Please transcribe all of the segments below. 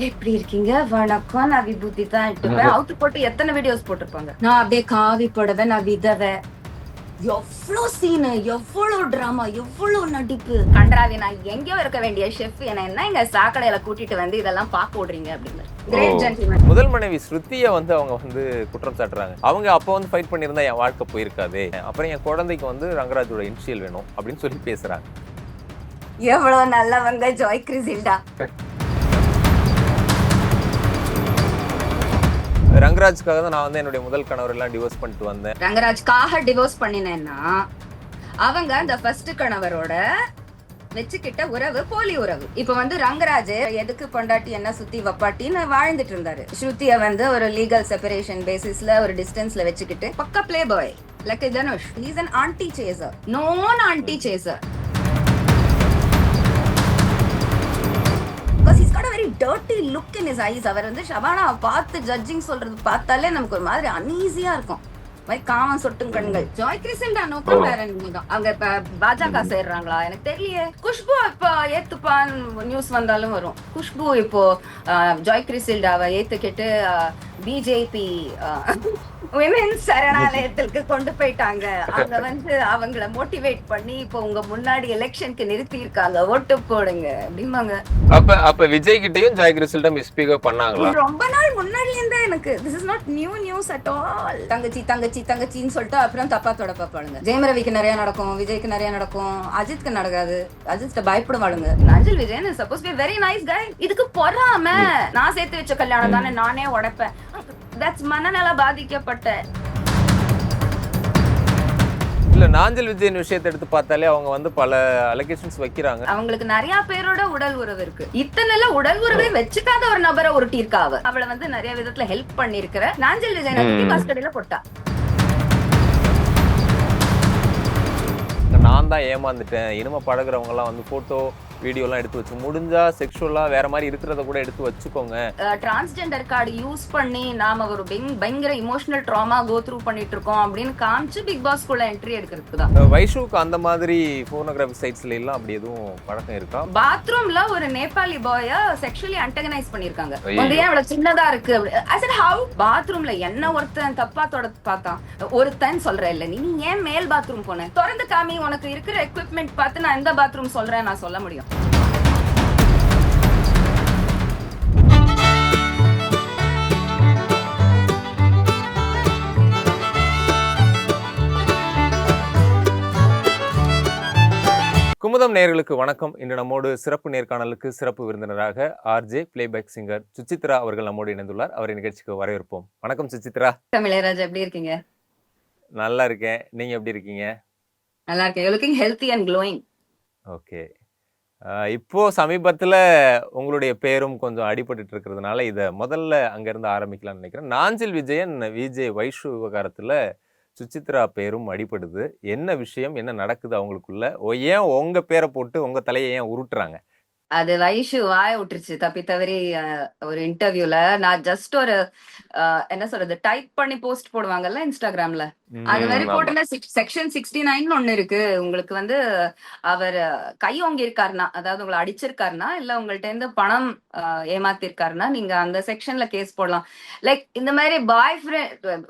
எப்படி இருக்கீங்க? வணக்கம். நான் விபூதி தான் எடுத்துப்பேன். அவுத்து போட்டு எத்தனை வீடியோஸ் போட்டிருப்பாங்க. நான் அப்படியே காவி புடவை, நான் விதவை. எவ்வளவு சீனு, எவ்வளவு டிராமா, எவ்வளவு நடிப்பு. கன்றாவி, நான் எங்கேயோ இருக்க வேண்டிய ஷெஃப் என்ன எங்க சாக்கடையில கூட்டிட்டு வந்து இதெல்லாம் பார்க்க விடுறீங்க அப்படின்னு. Great gentleman. முதல் மனைவி ஸ்ருதியை அவங்க குற்றம் சாட்டுறாங்க. அவங்க அப்போ ஃபைட் பண்ணியிருந்தா என் வாழ்க்கை போயிருக்காது, அப்புறம் என் குழந்தைக்கு ரங்கராஜோட இனிஷியல் வேணும் அப்படின்னு சொல்லி பேசுறாங்க. எவ்வளவு நல்லவங்க ஜாய் கிறிசில்டா. ரங்கராஜ்காக தான் நான் என்னுடைய முதல் கணவர் எல்லாம் டிவோர்ஸ் பண்ணிட்டு வந்தேன். ரங்கராஜ்காக டிவோர்ஸ் பண்ணினேன்னா அவங்க அந்த ஃபர்ஸ்ட் கணவரோட வச்சுக்கிட்ட உறவு போலி உறவு. இப்ப ரங்கராஜ் எதுக்கு பொண்டாட்டி என்ன சுத்தி வப்பாட்டின்னு வாழ்ந்துட்டு இருந்தாரு. ஸ்ருதிய ஒரு லீகல் செப்பரேஷன் பேசிஸ்ல ஒரு டிஸ்டன்ஸ்ல வச்சுக்கிட்டு பக்கா play boy like Dhanush. He is an anti chaser, known auntie chaser. Because he's got a very dirty look in his eyes. அவர் ஷபானா பார்த்து ஜட்ஜிங் சொல்றது பார்த்தாலே நமக்கு ஒரு மாதிரி அன்ஈஸியா இருக்கும். காமன் சொட்டும் கண்கள். ஜாய் கிறிசில்டா நோக்கம் வேற என்னதான். அவங்க இப்ப பாஜக சேர்றாங்களா எனக்கு தெரியலையே. குஷ்பு இப்ப ஏத்துப்பான் நியூஸ் வந்தாலும் வரும். குஷ்பு இப்போ ஜாய் கிறிசில்டாவை ஏத்துக்கிட்டு பிஜேபி விமென்ஸ் சரணாலயத்திற்கு கொண்டு போயிட்டாங்க. அங்க அவங்கள மோட்டிவேட் பண்ணி இப்போ உங்க முன்னாடி எலெக்ஷனுக்கு நிறுத்தி இருக்காங்க, ஓட்டு போடுங்க அப்படிம்பாங்க. அப்ப விஜய் கிட்டயும் ஜாய் கிறிசில்டா மிஸ்பீக் பண்ணாங்களா? ரொம்ப நாள் முன்னாடில இருந்தே எனக்கு this is not new news at all. தங்கச்சி தங்கச்சி தங்கச்சின்னு சொல்லிட்டு அப்புறம் தப்பா தொடப்பாளுங்க. ஜெயம் ரவிக்கு நிறைய நடக்கும், விஜய்க்கு நிறைய நடக்கும், அஜித்க்கு நடக்காது. அஜித் பயப்படுவாளுங்க. Nanjil Vijayan is suppose be very nice guy. இதுக்கு பொறாம நான் சேர்த்து வச்ச கல்யாணம் தானே நானே உடைப்பேன். தட்ஸ் மனநல பாதிக்கப்பட்ட. இல்ல நாஞ்சல் விஜயன் விஷயத்தை எடுத்து பார்த்தாலே அவங்க பல அலிகேஷன்ஸ் வைக்கிறாங்க. அவங்களுக்கு நிறைய பேரோட உடல் உறவு இருக்கு. இத்தனை உடல் உறவை வச்சுக்காத ஒரு நபரை உருட்டியிருக்காவ. அவளை நிறைய விதத்துல ஹெல்ப் பண்ணிருக்கிற நாஞ்சல் விஜயன் கஸ்டடியில போட்டா. நான் தான் ஏமாந்துட்டேன். இனிமே பழகுறவங்க எல்லாம் போட்டோ வீடியோ எல்லாம் எடுத்து வச்சு முடிஞ்சா செக்ஷுவலா வேற மாதிரி இருக்கிறத கூட எடுத்து வச்சுக்கோங்க. டிரான்ஸ்ஜெண்டர் கார்டு யூஸ் பண்ணி நாம ஒரு பயங்கர இமோஷனல் ட்ராமா கோ த்ரூ பண்ணிட்டு இருக்கோம் அப்படின்னு காமிச்சு பிக் பாஸ் குள்ள என்ட்ரி எடுக்கிறதுக்கு தான். வைஷுக்கு அந்த மாதிரி போனோகிராஃபி சைட்ஸ்ல எல்லாம் அப்படி எதுவும் பழக்கம் இருக்கா? பாத்ரூம்ல ஒரு நேபாளி பாய செக்ஷுவலி அன்டகனைஸ் பண்ணிருக்காங்க. ஏன் அவ்வளவு சின்னதா இருக்கு? I said how? பாத்ரூம்ல என்ன ஒருத்தன் தப்பா பார்த்தான்? ஒருத்தன் சொல்றேன் இல்ல, நீ ஏன் மேல் பாத்ரூம் போன? திறந்து காமி, உனக்கு இருக்கிற எக்யூப்மெண்ட் பார்த்து நான் எந்த பாத்ரூம் சொல்றேன் நான் சொல்ல முடியும். குமுதம் நேயர்களுக்கு வணக்கம். இன்று நம்மோடு சிறப்பு நேர்காணலுக்கு சிறப்பு விருந்தினராக ஆர்ஜே பிளேபேக் சிங்கர் சுசித்ரா அவர்கள் நம்மோடு இணைந்துள்ளார். அவரை நிகழ்ச்சிக்கு வரவேற்போம். வணக்கம் சுசித்ரா. இளையராஜா எப்படி இருக்கீங்க? நல்லா இருக்கேன். நீங்க எப்படி இருக்கீங்க? நல்லா இருக்கேன். You looking healthy and glowing. Okay. இப்போ சமீபத்துல உங்களுடைய பேரும் கொஞ்சம் அடிபட்டு இருக்கிறதுனால இதை முதல்ல அங்கிருந்து ஆரம்பிக்கலாம்னு நினைக்கிறேன். நாஞ்சில் விஜயன் விஜய் வைஷு விவகாரத்துல சுசித்ரா பேரும் அடிபடுது. என்ன விஷயம், என்ன நடக்குது அவங்களுக்குள்ள? ஏன் உங்க பேரை போட்டு உங்க தலையை ஏன் உருட்டுறாங்க? அது வைஷு வாய விட்டுருச்சு தப்பி தவறி. ஒரு இன்டர்வியூல நான் ஜஸ்ட் ஒரு என்ன சொல்றது டைப் பண்ணி போஸ்ட் போடுவாங்கல்ல இன்ஸ்டாகிராம்ல, அது மாதிரி போட்டுனா செக்ஷன் 69 ஒண்ணு இருக்கு. உங்களுக்கு அவர் கை ஓங்கி இருக்காருன்னா, அதாவது உங்களை அடிச்சிருக்காருன்னா இல்ல உங்கள்ட்ட இருந்து பணம் ஏமாத்திருக்காருன்னா நீங்க அந்த செக்ஷன்ல கேஸ் போடலாம். லைக் இந்த மாதிரி பாய்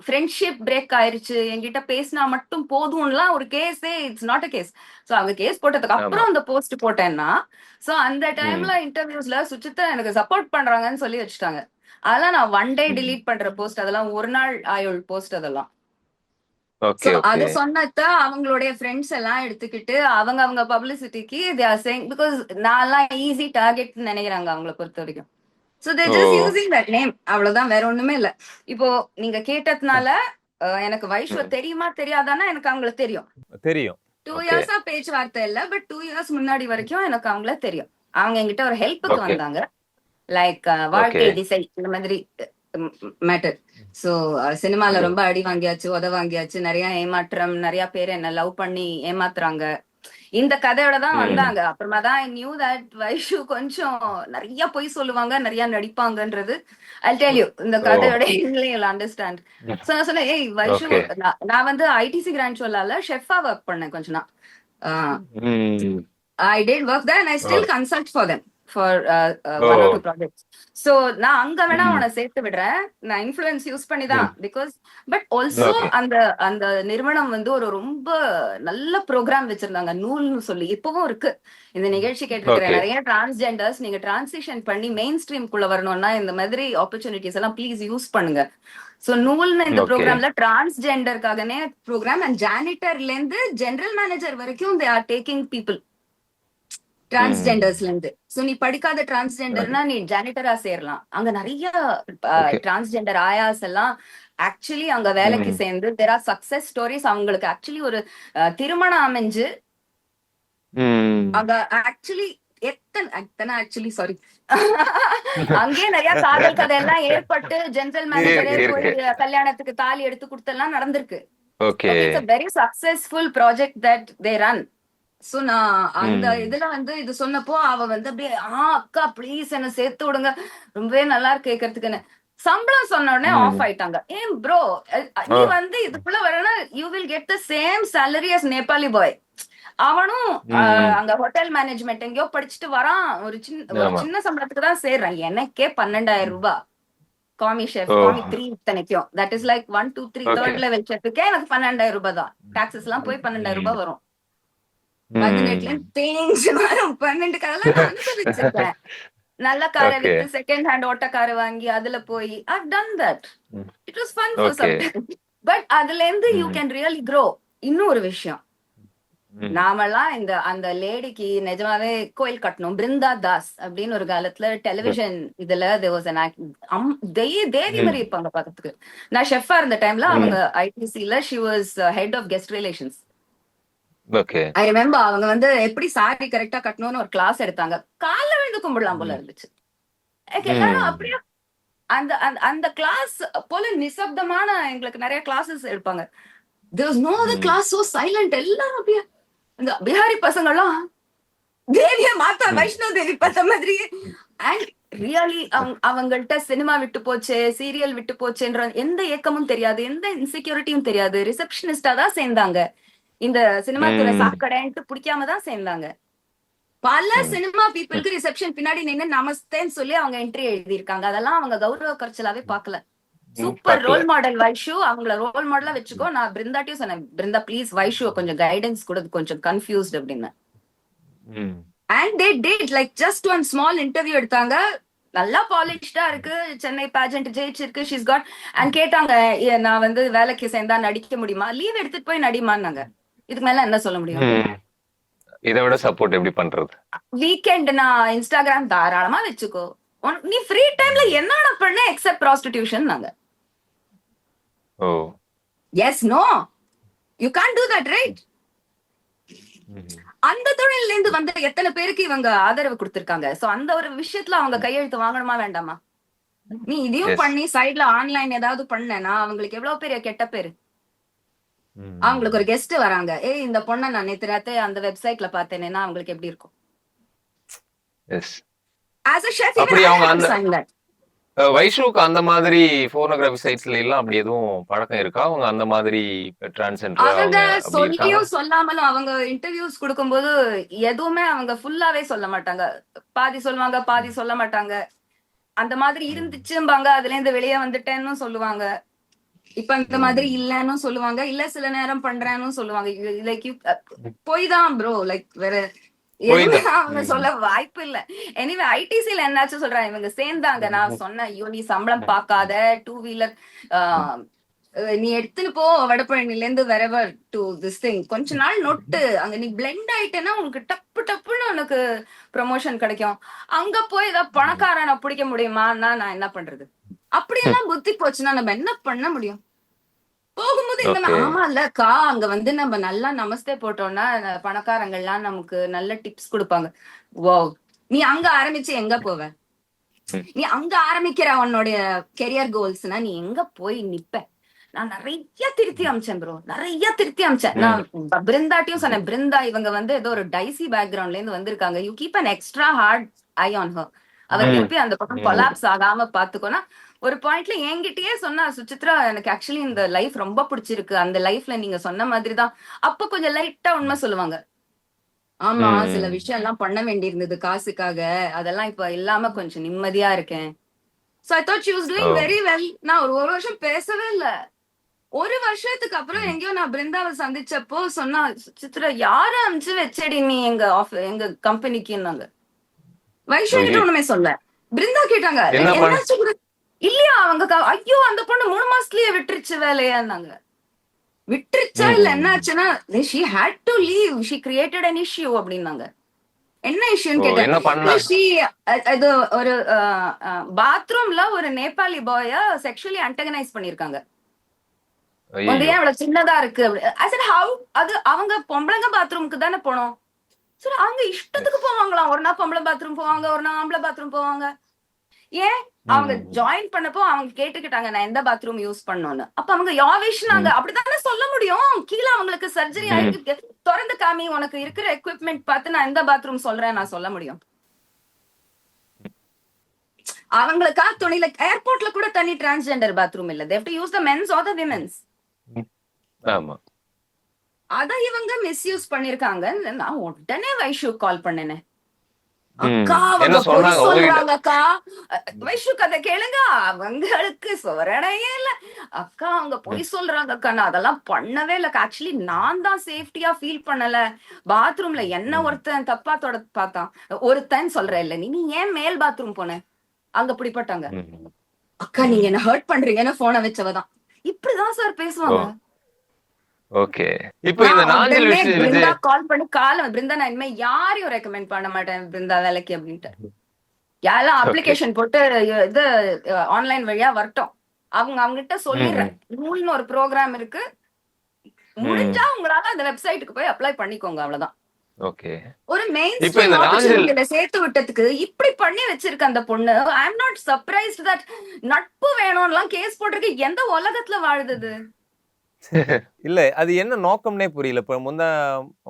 ஃப்ரெண்ட்ஷிப் பிரேக் ஆயிருச்சு, என்கிட்ட பேசினா மட்டும் போதும்லாம் ஒரு கேஸே it's not a case. So அவங்க கேஸ் போட்டதுக்கு அப்புறம் அந்த போஸ்ட் போட்டேன்னா, சோ அந்த டைம்ல இன்டர்வியூஸ்ல சுச்சித்ரா எனக்கு சப்போர்ட் பண்றாங்கன்னு சொல்லி வச்சுட்டாங்க. அதெல்லாம் நான் ஒன் டே டிலீட் பண்ற போஸ்ட், அதெல்லாம் ஒரு நாள் ஆயுள் போஸ்ட். அதெல்லாம் அது சொன்னத அவங்களுடைய ஃப்ரெண்ட்ஸ் எல்லாம் எடுத்துக்கிட்டு அவங்க பப்ளிசிட்டிக்கு பிகாஸ் நான் ஈஸி டார்கெட் நினைக்கிறாங்க அவங்களை பொறுத்த வரைக்கும். So they just using that name, அவ்வளவுதான், வேற ஒண்ணுமே இல்ல. இப்போ நீங்க கேட்டதுனால எனக்கு வைஷ்வ தெரியுமா தெரியாதானா எனக்கு அவங்கள தெரியும். 2 இயர்ஸா பேச்சுவார்த்தை இல்ல, பட் 2 இயர்ஸ் முன்னாடி வரைக்கும் எனக்கு அவங்கள தெரியும். அவங்க என்கிட்ட ஒரு ஹெல்ப்புக்கு வந்தாங்க, லைக் வாழ்க்கை திசை இந்த மாதிரி மேட்டர். சோ சினிமால ரொம்ப அடி வாங்கியாச்சு, உத வாங்கியாச்சு, நிறைய ஏமாற்றம், நிறைய பேர் என்ன லவ் பண்ணி ஏமாத்துறாங்க. இந்த கதையோட தான் வந்தாங்க. அப்புறமா தான் நியூ தட் வைஷு கொஞ்சம் நிறைய பொய் சொல்லுவாங்க, நிறைய நடிப்பாங்கன்றது. I'll tell you, இந்த கதையோட you'll understand. சோ நான் சொன்னேன், ஏய் வைஷு, நான் ஐடிசி கிராண்ட் ஷோலால ஷெஃபா ஒர்க் பண்ணேன் கொஞ்ச நாள். I did work there and I still consult for them for ஓ 1 or 2 ப்ராஜெக்ட்ஸ். ஸோ நான் அங்க வேணா ம் அவனை சேர்த்து விடுறேன். நான் இன்ஃப்ளூயன்ஸ் யூஸ் பண்ணி தான், ம் பிகாஸ் பட் ஆல்சோ ஓகே அந்த அந்த நிறுவனம் வந்து ஒரு ரொம்ப நல்ல ப்ரோக்ராம் வச்சிருந்தாங்க, நூல்னு சொல்லி. இப்பவும் இருக்கு. இந்த நிகழ்ச்சி கேட்டிருக்கிற ஓகே நிறைய டிரான்ஸ்ஜெண்டர்ஸ், நீங்க டிரான்சிஷன் பண்ணி மெயின் ஸ்ட்ரீம்குள்ள வரணும்னா இந்த மாதிரி ஆப்பர்ச்சுனிட்டிஸ் எல்லாம் ப்ளீஸ் யூஸ் பண்ணுங்க. சோ நூல்னு இந்த ஓகே ப்ரோக்ராம்ல டிரான்ஸ்ஜெண்டருக்காகனே ப்ரோக்ராம், அண்ட் ஜானிட்டர்ல இருந்து ஜெனரல் மேனேஜர் வரைக்கும் தே ஆர் டேக்கிங் பீப்புள் ம் டிரான்ஸ்ஜெண்டர்ஸ்ல இருந்து. சோ நீ படிக்காத ஓகே டிரான்ஸ்ஜெண்டர்னா நீ ஜானிட்டரா சேரலாம். அங்க நிறைய ஓகே டிரான்ஸ்ஜெண்டர் ஆயாஸ் எல்லாம் ஆக்சுவலி அங்க வேலைக்கு ம் சேர்ந்து தேர் ஆர் சக்சஸ் ஸ்டோரிஸ். அவங்களுக்கு ஆக்சுவலி ஒரு திருமணம் அமைஞ்சு ம் அங்க ஆக்சுவலி எத்தனை ஆக்சுவலி சாரி அங்கேயே நிறைய காதல் கதையெல்லாம் ஏற்பட்டு ஜெனரல் மேனேஜரே இருக்கு போய் இருக்கு கல்யாணத்துக்கு தாலி எடுத்து கொடுத்தெல்லாம் நடந்திருக்கு. Okay okay, it's a very successful project that they run. So நான் அந்த ம் இதுல வந்து இது சொன்னப்போ அவ வந்து அப்படியே அக்கா ப்ளீஸ் என்ன சேர்த்து விடுங்க, ரொம்பவே நல்லா இருக்கு கேட்கறதுக்குன்னு. சம்பளம் சொன்ன உடனே ஆஃப் ம் ஆயிட்டாங்க. ஏன் ப்ரோ, ஓ நீ வந்து இதுக்குள்ள வரனா you will get the same salary as Nepali boy. அவனும் ம் அங்க ஹோட்டல் மேனேஜ்மெண்ட் எங்கேயோ படிச்சுட்டு வரான். ஒரு ஆமா சின்ன சம்பளத்துக்கு தான் சேர்றான். எனக்கே 12,000 ம் ரூபாய். காமி ஷெஃப், ஓ காமி 3 இத்தனைக்கும். That is like 1 2 3 okay third level ஷெஃப்க்கே எனக்கு 12,000 ரூபாய் தான். டாக்ஸஸ் எல்லாம் போய் 12,000 ம் ரூபாய் வரும். 18ல ம் தேஞ்சு வரும். 12 காரெல்லாம் நான் அனுபவிச்சிருக்கேன். நல்ல காரை ஓகே வித்து செகண்ட் ஹேண்ட் ஓட்ட காரை வாங்கி அதுல போய் I've done that. ம் It was fun for okay some time. But அதுல இருந்து யூ ம் கேன் ரியலி grow. இன்னும் ஒரு விஷயம், ம் நாமெல்லாம் அந்த லேடிக்கு நிஜமாவே கோயில் கட்டணும். பிருந்தா தாஸ் அப்படின்னு ஒரு காலத்துல டெலிவிஷன் இதுல there was an தேவி ம் மாதிரி இருப்பாங்க பாக்கிறதுக்கு. நான் ஷெஃபா இருந்த டைம்ல ம் அவங்க ஐடிசில she was head of guest relations. Okay I remember அவங்க வந்து எப்படி சாரி கரெக்டா கட்டணும்னு ஒரு கிளாஸ் எடுத்தாங்க. கால விழுந்து கும்பிடலாம் போல ம் இருந்துச்சு. எனக்கு எல்லாரும் ம் அப்படியே அந்த அந்த கிளாஸ் போல நிசப்தமான எங்களுக்கு நிறைய கிளாஸஸ் எடுப்பாங்க. there was no other ம் class so silent. எல்லாரும் அப்படியே இந்த பிஹாரி பசங்கெல்லாம் தேவிய மாத்தா ம் வைஷ்ணவ தேவி பார்த்த மாதிரி. அண்ட் ரியலி அவங்கள்ட்ட சினிமா விட்டு போச்சு, சீரியல் விட்டு போச்சுன்ற எந்த ஏக்கமும் தெரியாது, எந்த இன்செக்யூரிட்டியும் தெரியாது. ரிசப்ஷனிஸ்டா தான் சேர்ந்தாங்க. இந்த சினிமா துறை ம் சாக்கடைன்ட்டு பிடிக்காம தான் சேர்ந்தாங்க. பல ம் சினிமா பீப்புளுக்கு ரிசப்ஷன் பின்னாடி நின்று நமஸ்தேன்னு சொல்லி அவங்க என்ட்ரி எழுதியிருக்காங்க. அதெல்லாம் அவங்க கௌரவ குறைச்சலாவே பார்க்கல. சூப்பர் பார்க்கல ரோல் மாடல் வைஷு, அவங்கள ரோல் மாடலா வச்சுக்கோ. நான் பிருந்தாட்டையும் சொன்னேன், பிருந்தா ப்ளீஸ் வைஷுவ கொஞ்சம் கைடன்ஸ் கொடு, கொஞ்சம் கன்ஃபியூஸ்ட் அப்படின்னு. ம் and they did like just one small interview எடுத்தாங்க. நல்லா பாலிஷ்டா இருக்கு, சென்னை பேஜென்ட் ஜெயிச்சிருக்கு, ஷீஸ் காட். அண்ட் கேட்டாங்க, நான் வந்து வேலைக்கு சேர்ந்தா நடிக்க முடியுமா, லீவ் எடுத்துட்டு போய் நடிமான்னாங்க. இதுக்கு மேல என்ன சொல்ல முடியும்? ம் இதை விட சப்போர்ட் எப்படி பண்றது? வீக்கெண்ட் நான் இன்ஸ்டாகிராம் தாராளமா வச்சுக்கோ, நீ ஃப்ரீ டைம்ல என்னென்ன பண்ண எக்ஸப்ட் ப்ராஸ்டிடியூஷன் நாங்க. ஓ yes no you can't do that right. ம் அந்த தொழில இருந்து வந்த எத்தனை பேருக்கு இவங்க ஆதரவு கொடுத்திருக்காங்க. சோ அந்த ஒரு விஷயத்துல அவங்க கையெழுத்து வாங்கணுமா வேண்டாமா? நீ இதையும் எஸ் பண்ணி சைட்ல ஆன்லைன் ஏதாவது பண்ணனா அவங்களுக்கு எவ்வளவு பெரிய கெட்ட பேரு. ம் அவங்களுக்கு ஒரு கெஸ்ட் வராங்க, இந்த பொண்ணை நான் நேத்து ராத்திரி அந்த வெப்சைட்ல பார்த்தேன்னா அவங்களுக்கு எப்படி இருக்கும்? எஸ் ஆஸ் a chef அப்படி even I அவங்க have அந்த done that. வைஷுவுக்கு அந்த மாதிரி போனோகிராஃபி சைட்ஸ்ல எல்லாம் அப்படி எதுவும் பழக்கம் இருக்கா? அவங்க அந்த மாதிரி டிரான்ஸ்ஜெண்டர் அவங்க அவங்க அப்படி இருக்காங்க? சொல்லியும் சொல்லாமலும் அவங்க இன்டர்வியூஸ் கொடுக்கும்போது எதுவுமே அவங்க ஃபுல்லாவே சொல்ல மாட்டாங்க. பாதி சொல்லுவாங்க, பாதி சொல்ல மாட்டாங்க. அந்த மாதிரி ம் இருந்துச்சும்பாங்க, அதுல இருந்து வெளியே வந்துட்டேன்னு சொல்லுவாங்க. இப்ப இந்த மாதிரி ம் இல்லன்னு சொல்லுவாங்க, இல்ல சில நேரம் பண்றேன்னு சொல்லுவாங்க. லைக் யூ போய் தான் ப்ரோ, லைக் வேற எதுவுமே போய்தான் அவங்க சொல்ல வாய்ப்பு இல்ல. எனிவே ஐடிசில என்னாச்சும் சொல்றாங்க, இவங்க சேர்ந்தாங்க. நான் சொன்னேன், ஐயோ நீ சம்பளம் பார்க்காத, 2 வீலர் நீ எடுத்துன்னு போ வடபழனில இருந்து வெரவர் டு திஸ் திங். கொஞ்ச நாள் நொட்டு அங்க நீ பிளெண்ட் ஆயிட்டேன்னா உனக்கு டப்பு டப்புன்னு உனக்கு ப்ரமோஷன் கிடைக்கும். அங்க போய் ஏதாவது பணக்காரனை பிடிக்க முடியுமான்னா நான் என்ன பண்றது? அப்படியெல்லாம் புத்தி போச்சுன்னா நம்ம என்ன பண்ண முடியும்? போகும்போது இந்த ஓகே ஆமா இல்லக்கா, அங்க வந்து நம்ம நல்லா நமஸ்தே போட்டோம்னா பணக்காரங்கள்லாம் நமக்கு நல்ல டிப்ஸ் கொடுப்பாங்க. ஓ, நீ அங்க ஆரம்பிச்சு எங்க போவ? ம் நீ அங்க ஆரம்பிக்கிற உன்னுடைய கெரியர் கோல்ஸ்னா நீ எங்க போய் நிப்ப? நான் நிறைய திருத்தி அமிச்சேன் ப்ரோ, நிறைய திருத்தி அமிச்சேன். ம் நான் பிருந்தாட்டையும் சொன்னேன், பிருந்தா இவங்க வந்து ஏதோ ஒரு டைசி பேக்ரவுண்ட்ல இருந்து வந்திருக்காங்க, you keep an extra hard eye on her. அவ ம் திருப்பி அந்த பக்கம் ம் கொலாப்ஸ் ஆகாம பாத்துக்கோனா. ஒரு பாயிண்ட்ல என்கிட்டயே சொன்னா, சுசித்ரா எனக்கு ஆக்சுவலி இந்த லைஃப் ரொம்ப பிடிச்சிருக்கு, அந்த லைஃப்ல நீங்க சொன்ன மாதிரிதான். அப்ப கொஞ்சம் லைட்டா உண்மை சொல்லுவாங்க. ஆமா, சில ம். விஷயம் எல்லாம் பண்ண வேண்டியிருந்தது காசுக்காக. அதெல்லாம் இப்ப இல்லாம கொஞ்சம் நிம்மதியா இருக்கேன். So I thought she was O! Doing very well. நான் ஒரு வருஷம் பேசவே இல்ல. ஒரு வருஷத்துக்கு அப்புறம் ம். எங்கேயோ நான் பிருந்தாவை சந்திச்சப்போ சொன்னா, சித்ரா யார அனுப்பிச்சு வச்சடி நீ எங்க கம்பெனிக்குன்னாங்க. வைஷு கிட்ட ஐயோ! ஒண்ணுமே சொல்ல. பிருந்தா கேட்டாங்க, என்ன பண்ண என்னாச்சு இல்லையா அவங்க ஐயோ அந்த பொண்ணு 3 மாசத்துலயே விட்டுருச்சு வேலையான்னாங்க. விட்டுருச்சா இல்ல ம். என்னாச்சுன்னா she had to leave, she created an issue அப்படின்னாங்க. என்ன இஷ்யூன்னு ஓ! கேட்டேன். என்ன இல்ல பண்ணாங்க? இது ஒரு பாத்ரூம்ல ஒரு நேபாளி பாய செக்ஷுவலி அன்டகனைஸ் பண்ணிருக்காங்க. வந்து ஐயய்யோ! ஏன் இவ்வளவு சின்னதா இருக்கு ஐ said how, அது அவங்க பொம்பளைங்க பாத்ரூமுக்கு தானே போனோம். சரி அவங்க இஷ்டத்துக்கு எஸ். போவாங்களாம். ஒரு நாள் பொம்பளை பாத்ரூம் போவாங்க, ஒரு நாள் ஆம்பளை பாத்ரூம் போவாங்க. ஏன் அவங்க ம். ஜாயின் பண்ணப்போ அவங்க கேட்டுக்கிட்டாங்க நான் எந்த பாத்ரூம் யூஸ் பண்ணணும்னு. அப்ப அவங்க யாவிஷ்னாங்க. ம். அப்படித்தானே சொல்ல முடியும். கீழே அவங்களுக்கு சர்ஜரி ம். ஆயிருக்கு, திறந்து காமி உனக்கு இருக்கிற எக்யூப்மெண்ட் பார்த்து நான் எந்த பாத்ரூம் சொல்றேன் நான் சொல்ல முடியும். அவங்களுக்கா துணியில ஏர்போர்ட்ல கூட தனி டிரான்ஸ்ஜெண்டர் பாத்ரூம் இல்ல. they have to use the men's or the women's. ம். ஆமா. அத இவங்க மிஸ்யூஸ் பண்ணிருக்காங்க. நான் உடனே வைஷு கால் பண்ணேனே. ம். அக்கா என்ன அவங்க பொய் சொன்னாங்க உங்ககிட்ட? சொல்றாங்க அக்கா. வைஷு கதை கேளுங்க. அவங்களுக்கு சொரணையே இல்ல. அக்கா அவங்க பொய் சொல்றாங்க அக்கா. நான் அதெல்லாம் பண்ணவே இல்ல. ஆக்சுவலி நான் தான் சேஃப்டியா ஃபீல் பண்ணல. பாத்ரூம்ல என்ன ம். ஒருத்தன் தப்பா தொட பார்த்தான். ஒருத்தன் சொல்றேன் இல்ல நீ ஏன் மேல் பாத்ரூம் போன? அங்க பிடிப்பட்டாங்க. ம். அக்கா நீங்க ம். என்ன ஹர்ட் பண்றீங்கன்னு போனை வச்சவதான். இப்படிதான் சார் ஓ! பேசுவாங்க. ஓகே. இப்ப இந்த நான் நாஞ்சில் உடனே பிருந்தா விஜய் கால் பண்ணி பிருந்தா நான் இனிமே யாரையும் ரெக்கமெண்ட் பண்ண மாட்டேன் பிருந்தா வேலைக்கு அப்படின்ட்டு. யாரெல்லாம் ஓகே. அப்ளிகேஷன் போட்டு இது ஆன்லைன் வழியா வரட்டும். அவங்ககிட்ட ம். சொல்லிடுறேன். ம். நூல்னு ஒரு ப்ரோக்ராம் இருக்கு. முடிஞ்சா ம். உங்களால அந்த வெப்சைட்டுக்கு போய் அப்ளை பண்ணிக்கோங்க அவ்வளவுதான். ஓகே. ஒரு மெயின் இப்ப ஸ்ட்ரீம் இந்த நாஞ்சில் ஆப்பர்ச்சுனிட்டியில சேர்த்து விட்டதுக்கு இப்படி பண்ணி வச்சிருக்க அந்த பொண்ணு. I am not surprised that நட்பு வேணும்லாம் கேஸ் போட்டிருக்கு. எந்த உலகத்துல வாழுது? இல்ல அது என்ன நோக்கம்னே புரியல. இப்ப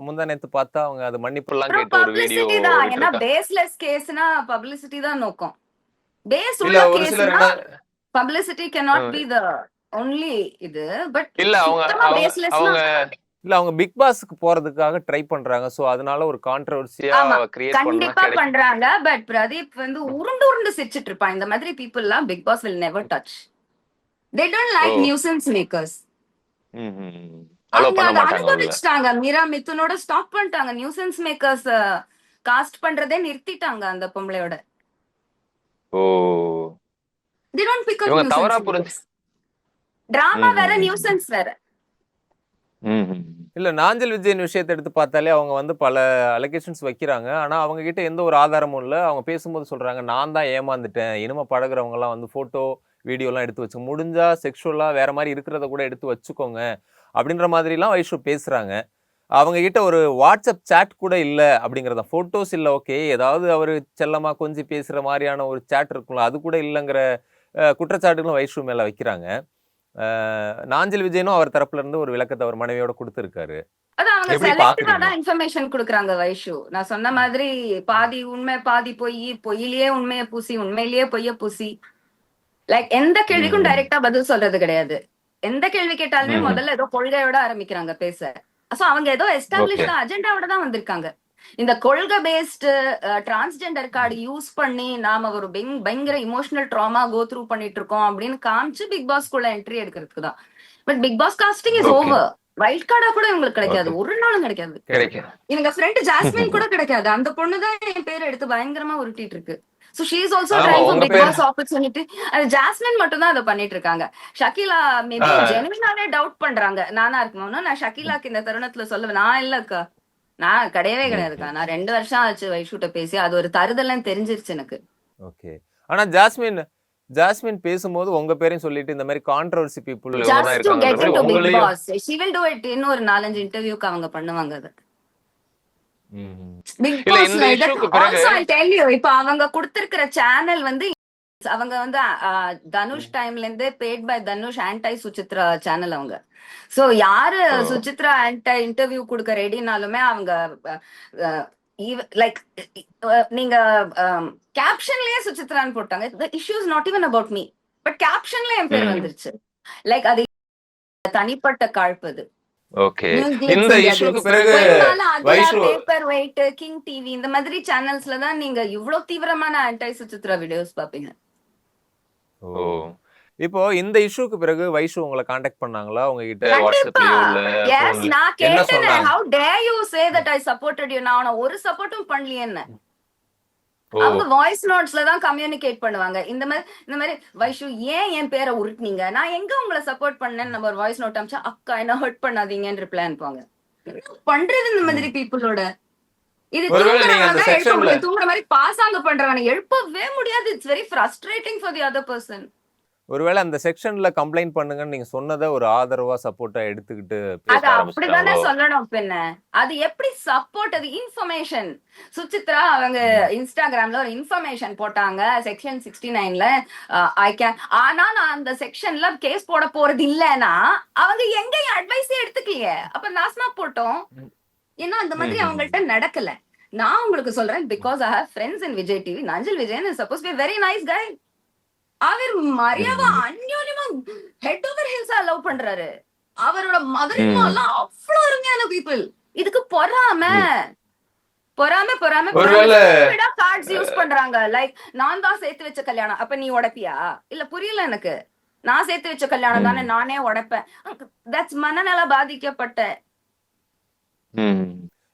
முந்தா நேத்து பார்த்தா அவங்க அது மன்னிப்புலாம் அப்புறம் கேட்டு ஒரு வீடியோ பப்ளிசிட்டி தான். ஏன்னா விட்டுருக்கா. பேஸ்லெஸ் கேஸ்னா பப்ளிசிட்டி தான் நோக்கம். பேஸ் இல்ல உள்ள ஒரு சிலர் கேஸ்னா என்ன publicity cannot a be the only இது. பட் இல்ல அவங்க சுத்தமா அவங்க பேஸ்லெஸ்னா அவங்க இல்ல அவங்க பிக் பாஸ்க்கு போறதுக்காக ட்ரை பண்றாங்க. சோ அதனால ஒரு கான்ட்ரோவர்சியா ஆமா. கிரியேட் பண்ணா கண்டிப்பா கிடைக்கும். பண்றாங்க. பட் பிரதீப் வந்து உருண்டு உருண்டு சிரிச்சிட்டு இருப்பான். இந்த மாதிரி பீப்புள்லாம் big boss will never touch. They don't ஓ! like nuisance makers. ம். ம். ம். அலோ அவங்க பண்ண அத மாட்டாங்க உள்ள. அனுபவிச்சுட்டாங்க. மீரா மிதுனோட ஸ்டாப் பண்ணிட்டாங்க. நியூசன்ஸ் மேக்கர்ஸ் காஸ்ட் பண்றதே நிறுத்திட்டாங்க அந்த பொம்பளையோட. ஓ! They don't pick up இவங்க தவறா nuisance புரிஞ்சு makers. டிராமா ம். வேற, ம். ம். நியூசன்ஸ் வேற. ம். ம். இல்ல நாஞ்சில் விஜயன் விஷயத்த எடுத்து பார்த்தாலே அவங்க வந்து பல அலிகேஷன்ஸ் வைக்கிறாங்க. ஆனா அவங்க கிட்ட எந்த ஒரு ஆதாரமும் இல்ல. அவங்க பேசும்போது சொல்றாங்க, "நான் தான் ஏமாந்துட்டேன். இனிமே பழகுறவங்கலாம் வந்து ஃபோட்டோ, வீடியோலாம் எடுத்து வச்சு முடிஞ்சா செக்சுவலா வேற மாரி இருக்கிறத கூட எடுத்து வச்சுக்கோங்க." அப்படின்ற மாதிரிலாம் வைஷு பேசுறாங்க. அவங்க கிட்ட ஒரு வாட்ஸ்அப் சாட் கூட இல்ல அப்படிங்கிறத ஃபோட்டோஸ் இல்ல ஓகே. ஏதாவது அவரு செல்லமா கொஞ்சி பேசுற மாரியான ஒரு சாட் இருக்கும்ல, அது கூட இல்லங்கிற குற்றச்சாட்டுகளும் வைஷு மேல வைக்கிறாங்க. அ நாஞ்சில் விஜயனும் அவர் தரப்புல இருந்து ஒரு விளக்கத்த அவர் மனைவியோட குடுத்திருக்காரு. அது அவங்க எப்படி செலக்டிவா பார்க்குறீங்க? தான் இன்ஃபர்மேஷன் குடுக்குறாங்க வைஷு. நான் சொன்ன மாதிரி பாதி உண்மை, பாதி பொய், பொய்யிலேயே உண்மைய பூசி, உண்மையிலேயே பொய்ய பூசி. லைக் எந்த கேள்விக்கும் ம். டைரக்டா பதில் சொல்றது கிடையாது. எந்த கேள்வி கேட்டாலுமே ம். முதல்ல ஏதோ கொள்கையோட ஆரம்பிக்கிறாங்க பேச. சோ அவங்க ஏதோ ஓகே. எஸ்டாப்ளிஷ்டு அஜெண்டாவோட தான் வந்திருக்காங்க. இந்த கொள்கை பேஸ்டு டிரான்ஸ்ஜெண்டர் கார்டு யூஸ் பண்ணி நாம ஒரு பயங்கர இமோஷனல் ட்ராமா கோ த்ரூ பண்ணிட்டு இருக்கோம் அப்படின்னு காமிச்சு பிக் பாஸ்குள்ள என்ட்ரி எடுக்கிறதுக்கு தான். But big boss casting is okay. Over. Wild கார்டா கூட இவங்களுக்கு கிடைக்காது. ஓகே. ஒரு நாளும் கிடைக்காது. கிடைக்கும். எனக்கு ஃப்ரெண்ட் ஜாஸ்மின் கூட கிடைக்காது. அந்த பொண்ணு தான் என் பேரை எடுத்து பயங்கரமா உருட்டிட்டு இருக்கு. So she is also ஆமா trying for உங்க Big பேரு Boss opportunity. அது ஜாஸ்மின் மட்டும் தான் அதை பண்ணிட்டு இருக்காங்க. ஷக்கீலா ஆ. மேபி ஜெனுவினாவே டவுட் பண்றாங்க. நானா இருக்குமோன்னு. நான் ஷக்கீலாக்கு இந்த தருணத்துல சொல்லுவேன். நான் இல்லக்கா. நான் கிடையவே கிடையாதுக்கா. ம். நான் 2 வருஷம் ஆச்சு வைஷூட்ட பேசி. அது ஒரு தருதல்னு தெரிஞ்சிருச்சு எனக்கு. ஓகே. ஆனா ஜாஸ்மின் பேசும்போது உங்க பேரையும் சொல்லிட்டு இந்த மாரி கான்ட்ரோவர்சி பீப்பிள் இவங்க தான் Just to இருக்காங்கன்ற get மாரி into Big உங்களையும் Boss. She will do it. இன்னும் ஒரு 4, 5 இன்டர்வியூக்கு அவங்க பண்ணுவாங்க அது. ம். பிக் இல்ல பாஸ் இந்த இஷ்யூக்கு பிறகு ஆல்சோ ஐ டெல் யூ இப்ப அவங்க கொடுத்திருக்கிற சேனல் வந்து அவங்க வந்து தனுஷ் ம். டைம்ல இருந்தே paid by Dhanush anti Suchitra channel அவங்க. சோ யாரு ஓ! சுசித்ரா ஆன்டை இன்டர்வியூ கொடுக்க ரெடினாலுமே அவங்க லைக் நீங்க கேப்ஷன்லயே சுசித்ரான்னு போட்டாங்க. The issue is not even about me. But கேப்ஷன்ல என் பேர் ம். வந்துருச்சு. லைக் அது தனிப்பட்ட காழ்ப்பு அது. ஓகே. நியூஸ் கிளிட்ஸ், இந்த இந்தியா இஷ்யூக்கு கிளிட்ஸ், பிறகு பெரும்பாலும் அதுல Vaishu paper weight, king TV இந்த மாதிரி சேனல்ஸ்ல தான் நீங்க இவ்வளவு தீவிரமான ஆன்டை சுசித்ரா வீடியோஸ் பாப்பீங்க. ஓ இப்போ இந்த இஷ்யூக்கு பிறகு வைஷு உங்களை காண்டாக்ட் பண்ணாங்களா உங்ககிட்ட கண்டிப்பா வாட்ஸ்அப்லயோ இல்ல எஸ், போன்ல நான் என்ன கேட்டேன், சொன்னாங்க? How dare you say that I supported you. நான் அவனை ஒரு சப்போர்ட்டும் பண்ணலையேன்னு. ஓ அவங்க வாய்ஸ் நோட்ஸ்ல தான் கம்யூனிகேட் பண்ணுவாங்க. இந்த மாதிரி வைஷு ஏன் என் பேரை உருட்டுனீங்க, நான் எங்க உங்களை சப்போர்ட் பண்ணேன்னு நம்ம ஒரு வாய்ஸ் நோட் அமிச்சா அக்கா என்ன ஹர்ட் பண்ணாதீங்கன்னு ரிப்ளை அனுப்புவாங்க. என்ன பண்றது இந்த மாதிரி பீப்புளோட? இது ஒருவேளை நீங்க அந்த தூங்குறவங்க எழுப்ப செக்ஷன்ல முடியும், தூங்குற மாதிரி பாசாங்க பண்றவனை எழுப்பவே முடியாது. It's very frustrating for the other person. ஒருவேளை அந்த செக்ஷன்ல கம்ப்ளைண்ட் பண்ணுங்கன்னு நீங்க சொன்னதை ஒரு ஆதரவா சப்போர்ட்டா எடுத்துக்கிட்டு பேச அது அப்படிதானே ஆரம்பிச்சிட்டாங்களோ? சொல்லணும். பின்ன அது எப்படி சப்போர்ட்? அது இன்ஃபர்மேஷன். சுசித்ரா அவங்க இன்ஸ்டாகிராம்ல ஒரு இன்ஃபர்மேஷன் போட்டாங்க செக்ஷன் 69ல. ஐ கேன், ஆனா நான் அந்த செக்ஷன்ல கேஸ் போட போறது இல்லைன்னா அவங்க எங்க அட்வைஸே எடுத்துக்கலையே, அப்ப நாசமா போட்டோம். ஏன்னா அந்த மாதிரி அவங்கள்ட்ட நடக்கல. நான் உங்களுக்கு சொல்றேன், because I have friends in Vijay TV. Nanjil Vijayan is suppose be very nice guy. அவர் மரியாதை அந்யோன்யமா ஹெட் ஓவர் ஹில்ஸா லவ் பண்றாரு. அவரோட மதர் இன் லா எல்லாம் அவ்வளவு அருமையான பீப்புள். இதுக்கு பொறாம பொறாம பொறாம ஒருவேளை கார்ட்ஸ் யூஸ் பண்றாங்க. லைக் நான் தான் சேர்த்து வச்ச கல்யாணம், அப்ப நீ உடைப்பியா? இல்ல புரியல எனக்கு. நான் சேர்த்து வச்ச கல்யாணம் தானே, நானே உடைப்பேன். தட்ஸ் மனநல பாதிக்கப்பட்ட.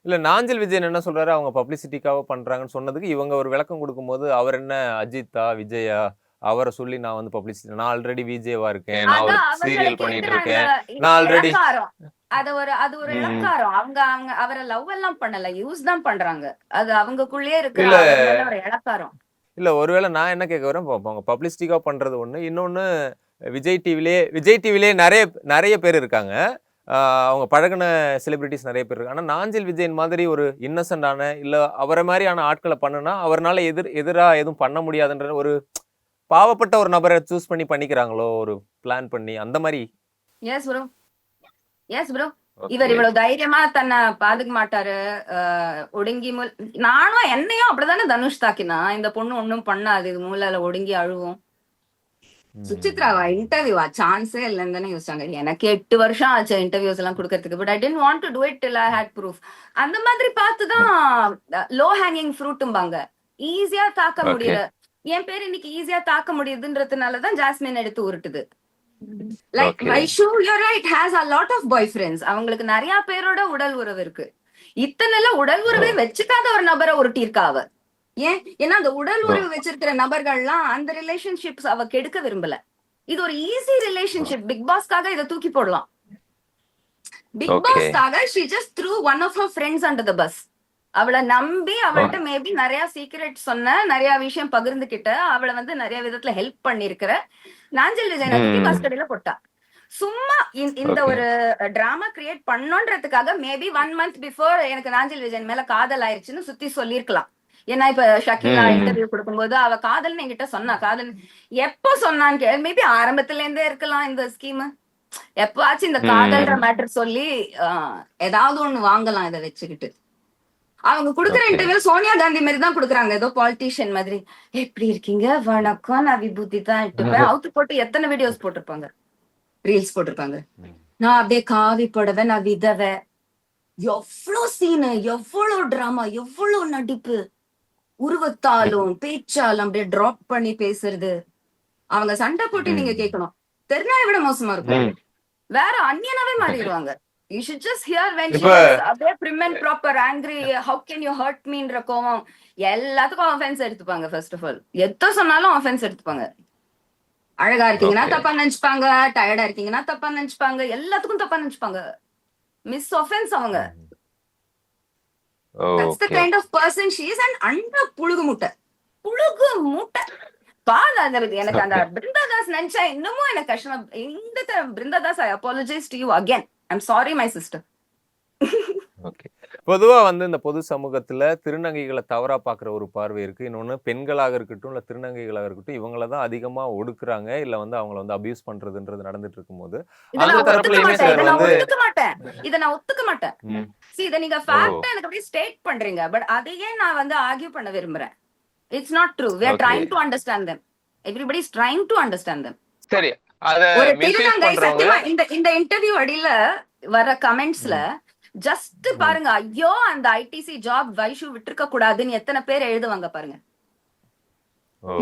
இல்ல நாஞ்சில் விஜயன் என்ன சொல்றாரு, அவங்க பப்ளிசிட்டிக்காக பண்றாங்கன்னு சொன்னதுக்கு இவங்க ஒரு விளக்கம் கொடுக்கும்போது அவர் என்ன அஜித்தா விஜயா அவரை சொல்லி நான் வந்து பப்ளிசிட்டி, நான் ஆல்ரெடி விஜயவா இருக்கேன், நான் ஒரு சீரியல் பண்ணிட்டு இருக்கேன், நான் ஆல்ரெடி அது ஒரு இலக்காரம். அவங்க அவங்க அவரை லவ் எல்லாம் பண்ணல, யூஸ் தான் பண்றாங்க. அது அவங்களுக்குள்ளேயே இருக்கிற இல்ல ஒரு இலக்காரம். இல்ல ஒருவேளை நான் என்ன கேட்க வரேன், அவங்க பப்ளிசிட்டிக்காக பண்றது ஒண்ணு, இன்னொன்னு விஜய் டிவிலே நிறைய நிறைய பேர் இருக்காங்க, அவங்க பழகின செலிபிரிட்டிஸ் நிறைய பேர் இருக்கு. ஆனா நாஞ்சில் விஜயன் மாதிரி ஒரு இன்னசென்டான இல்ல அவரை மாதிரியான ஆட்களை பண்ணுனா அவரால் எதிரா எதுவும் பண்ண முடியாதுன்ற ஒரு பாவப்பட்ட ஒரு நபரை சூஸ் பண்ணி பண்ணிக்கிறாங்களோ, ஒரு பிளான் பண்ணி அந்த மாதிரி. Yes bro, yes bro. இவர் இவ்வளவு தைரியமா தன்னை பாதுக்க மாட்டாரு. ஒடுங்கி நானும் என்னையும் அப்படிதானே தனுஷ் தாக்கினா. இந்த பொண்ணு ஒண்ணும் பண்ணாது, இது மூலால ஒடுங்கி அழுவும். சுசித்ராவா இன்டர்வியூவா சான்ஸே இல்லைன்னு தானே யோசிச்சாங்க. எனக்கு 8 வருஷம் ஆச்சு இன்டர்வியூஸ் எல்லாம் கொடுக்கறதுக்கு. But I didn't want to do it till I had proof. அந்த மாதிரி பார்த்துதான் லோ ஹேங்கிங் ஃப்ரூட்டும்பாங்க, ஈஸியா தாக்க முடியல. என் பேர் இன்னைக்கு ஈஸியா தாக்க முடியுதுன்றதுனாலதான் ஜாஸ்மின் எடுத்து உருட்டுது. Like Vaishu your right has a lot of boyfriends. அவங்களுக்கு நிறைய பேரோட உடல் உறவு இருக்கு. இத்தனை உடல் உறவை வச்சுக்காத ஒரு நபரை உருட்டியிருக்கா அவ. ஏன்? ஏன்னா அந்த உடல் உறவு வச்சிருக்கிற நபர்கள்லாம் அந்த ரிலேஷன்ஷிப்ஸ் அவ கெடுக்க விரும்பல. இது ஒரு ஈஸி ரிலேஷன்ஷிப். பிக் பாஸ்க்காக இதை தூக்கி போடலாம். பிக் பாஸ்க்காக she just threw one of her friends under the bus. அவளை நம்பி அவள்கிட்ட மேபி நிறைய சீக்ரெட் சொன்ன, நிறைய விஷயம் பகிர்ந்துகிட்ட, அவளை வந்து நிறைய விதத்துல ஹெல்ப் பண்ணிருக்கிற நாஞ்சில் விஜயனை தூக்கி கஸ்டடியில போட்டா. சும்மா இந்த ஒரு டிராமா கிரியேட் பண்ணோன்றதுக்காக மேபி 1 month பிஃபோர் எனக்கு நாஞ்சில் விஜயன் மேல காதல் ஆயிடுச்சுன்னு சுத்தி சொல்லிருக்கலாம். ஏன்னா இப்ப ஷக்கீலா இன்டர்வியூ கொடுக்கும்போது அவ காதல்னு என்கிட்ட சொன்னா. காதல் எப்ப சொன்னான்னு மேபி ஆரம்பத்துல இருந்தே இருக்கலாம் இந்த ஸ்கீம். எப்பாச்சும் இந்த காதல்ன்ற மேட்டர் சொல்லி ஏதாவது ஒண்ணு வாங்கலாம் இதை வச்சுக்கிட்டு. அவங்க குடுக்குற இன்டர்வியூ சோனியா காந்தி மாதிரி தான் குடுக்குறாங்க, ஏதோ பாலிட்டிஷியன் மாதிரி. எப்படி இருக்கீங்க, வணக்கம், நான் விபூதி தான் இட்டுப்பேன். அவுத்து போட்டு எத்தனை வீடியோஸ் போட்டிருப்பாங்க, ரீல்ஸ் போட்டிருப்பாங்க. நான் அப்படியே காவி புடவை, நான் விதவை. எவ்வளவு சீனு, எவ்வளவு டிராமா, எவ்வளவு நடிப்பு, உருவத்தாலும் பேச்சாலும் அப்படியே டிராப் பண்ணி பேசுறது. அவங்க சண்டை போட்டு நீங்க கேட்கணும், தெருநாயை விட மோசமா இருக்கும். வேற அந்நியனாவே மாறிடுவாங்க. You should just hear when she was அப்படியே prim and proper angry, how can you hurt meன்ற கோவம் எல்லாத்துக்கும் offense எடுத்துப்பாங்க. ஃபர்ஸ்ட் ஆஃப் ஆல் எத்த சொன்னாலும் offense எடுத்துப்பாங்க. அழகா இருக்கீங்கன்னா தப்பா நினைச்சுப்பாங்க, டயர்டா இருக்கீங்கன்னா தப்பா நினைச்சுப்பாங்க, எல்லாத்துக்கும் தப்பா நினைச்சுப்பாங்க. மிஸ் offense அவங்க. That's the kind of person she is. And அண்ட புழுகு மூட்டை எனக்கு அந்த பிருந்தாதாஸ் நினைச்சா இன்னமும் எனக்கு கஷ்டம். இந்த பிருந்தாதாஸ், I apologize to you again. I'm sorry my sister. பொதுவா வந்து இந்த பொது சமூகத்துல திருநங்கைகளை தவறா பாக்குற ஒரு பார்வை இருக்கு. இன்னொன்னு பெண்களாக இருக்கட்டும் இல்ல திருநங்கைகளாக இருக்கட்டும், இவங்களதான் அதிகமா ஒடுக்குறாங்க இல்ல வந்து அவங்கள வந்து அபியூஸ் பண்றதுன்றது நடந்துட்டு இருக்கும்போது அந்த தரப்புலயுமே சிலர் வந்து இதை நான் ஒத்துக்க மாட்டேன். இதை நீங்க ஃபேக்டா எனக்கு அப்படியே ஸ்டேட் பண்றீங்க, பட் அதையே நான் வந்து ஆர்கியூ பண்ண விரும்புறேன். It's not true. We are trying to understand them. Everybody is trying to understand them. சரி, ஒரு திருநங்கை சத்தியமா இந்த இன்டர்வியூ அடியில வர கமெண்ட்ஸ்ல ஜஸ்ட் பாருங்க, ஐயோ அந்த ஐடிசி ஜாப் வைஷு விட்டுருக்க கூடாதுன்னு எத்தனை பேர் எழுதுவாங்க பாருங்க.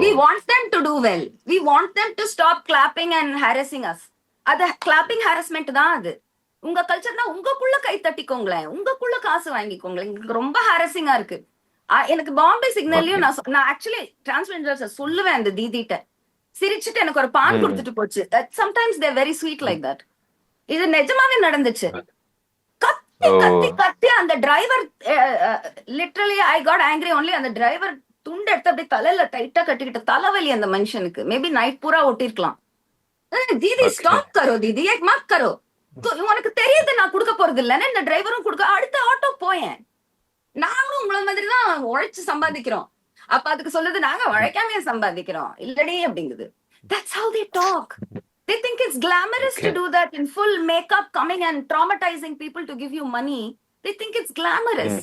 We want them to do well. We want them to stop clapping and harassing us. அது clapping harassment தான் அது. உங்க கல்ச்சர்னா உங்களுக்குள்ள கை தட்டிக்கோங்களேன், உங்களுக்குள்ள காசு வாங்கிக்கோங்களேன். ரொம்ப ஹாரசிங்கா இருக்கு. எனக்கு பாம்பே சிக்னல்லையும் நான் ஆக்சுவலி டிரான்ஸ்ஜெண்டர்ஸ் சொல்லுவேன் அந்த தீதிட்ட, சிரிச்சுட்டு எனக்கு ஒரு பான் கொடுத்துட்டு போச்சு. Sometimes they very sweet like that. இது நிஜமாவே நடந்துச்சு. கத்தி கத்தி கத்தி அந்த driver literally I got angry only. அந்த டிரைவர் துண்டு எடுத்து அப்படியே தலையில டைட்டா கட்டிக்கிட்ட, தலைவலி அந்த மனுஷனுக்கு. மேபி நைட் பூரா ஒட்டிருக்கலாம். தீதி ஸ்டாப் கரோ, தீதி ஏக் மத் கரோ, உனக்கு தெரியுது நான் கொடுக்க போறது இல்லன்னு இந்த டிரைவரும் கொடுக்க, அடுத்த ஆட்டோ போயேன். நாங்களும் உங்கள மாதிரி தான் உழைச்சு சம்பாதிக்கிறோம். அப்ப அதுக்கு சொல்லுது நாங்க உழைக்காமயே சம்பாதிக்கிறோம் இல்லடி அப்படிங்குது. That's how they talk. They think it's glamorous to do that in full makeup, coming and traumatizing people to give you money. They think it's glamorous.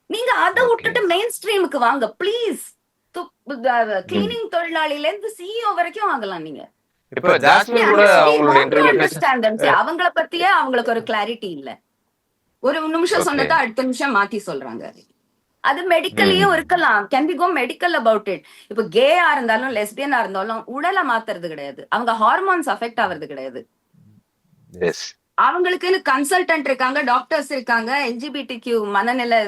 நீங்க அதை விட்டுட்டு மெயின் ஸ்ட்ரீமுக்கு வாங்க ப்ளீஸ். கிளீனிங் தொழிலாளில இருந்து சிஇஓ வரைக்கும் வாங்கலாம் நீங்க. அவங்கள பத்தியே அவங்களுக்கு ஒரு கிளாரிட்டி இல்ல. ஒரு நிமிஷம் சொன்னதை அடுத்த நிமிஷம் மாத்தி சொல்றாங்க. அது மெடிக்கல்லயும் இருக்கலாம். Can be go medical about it. இப்ப கேயா இருந்தாலும் லெஸ்பியனா இருந்தாலும் உடலை மாத்துறது கிடையாது, அவங்க ஹார்மோன்ஸ் அஃபெக்ட் ஆகுறது கிடையாது. அவங்களுக்குன்னு கன்சல்டன்ட் இருக்காங்க, டாக்டர்ஸ் இருக்காங்க, எல்ஜிபிடிக்யூ மனநிலை.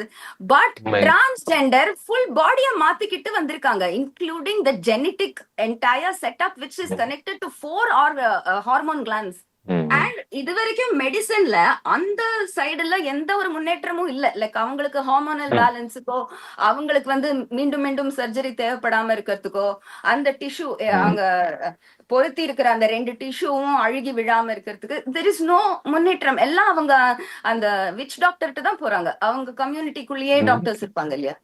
பட் டிரான்ஸ்ஜெண்டர் ஃபுல் பாடியை மாத்திக்கிட்டு வந்திருக்காங்க, including the genetic entire setup which is connected to 4 hormone glands. And இது வரைக்கும் மெடிசன்ல அந்த சைடுல எந்த ஒரு முன்னேற்றமும் இல்ல. லைக் அவங்களுக்கு ஹார்மோனல் பேலன்ஸுக்கோ, அவங்களுக்கு மீண்டும் மீண்டும் சர்ஜரி தேவைப்படாம இருக்கிறதுக்கோ, அந்த டிஷ்யூ அங்க பொருத்தி இருக்கிற அந்த 2 டிஷ்யூவும் அழுகி விழாம இருக்கிறதுக்கு there is no முன்னேற்றம். எல்லாம் அவங்க அந்த விச் டாக்டர்கிட்ட தான் போறாங்க. அவங்க கம்யூனிட்டிக்குள்ளேயே டாக்டர்ஸ் இருப்பாங்க இல்லையா,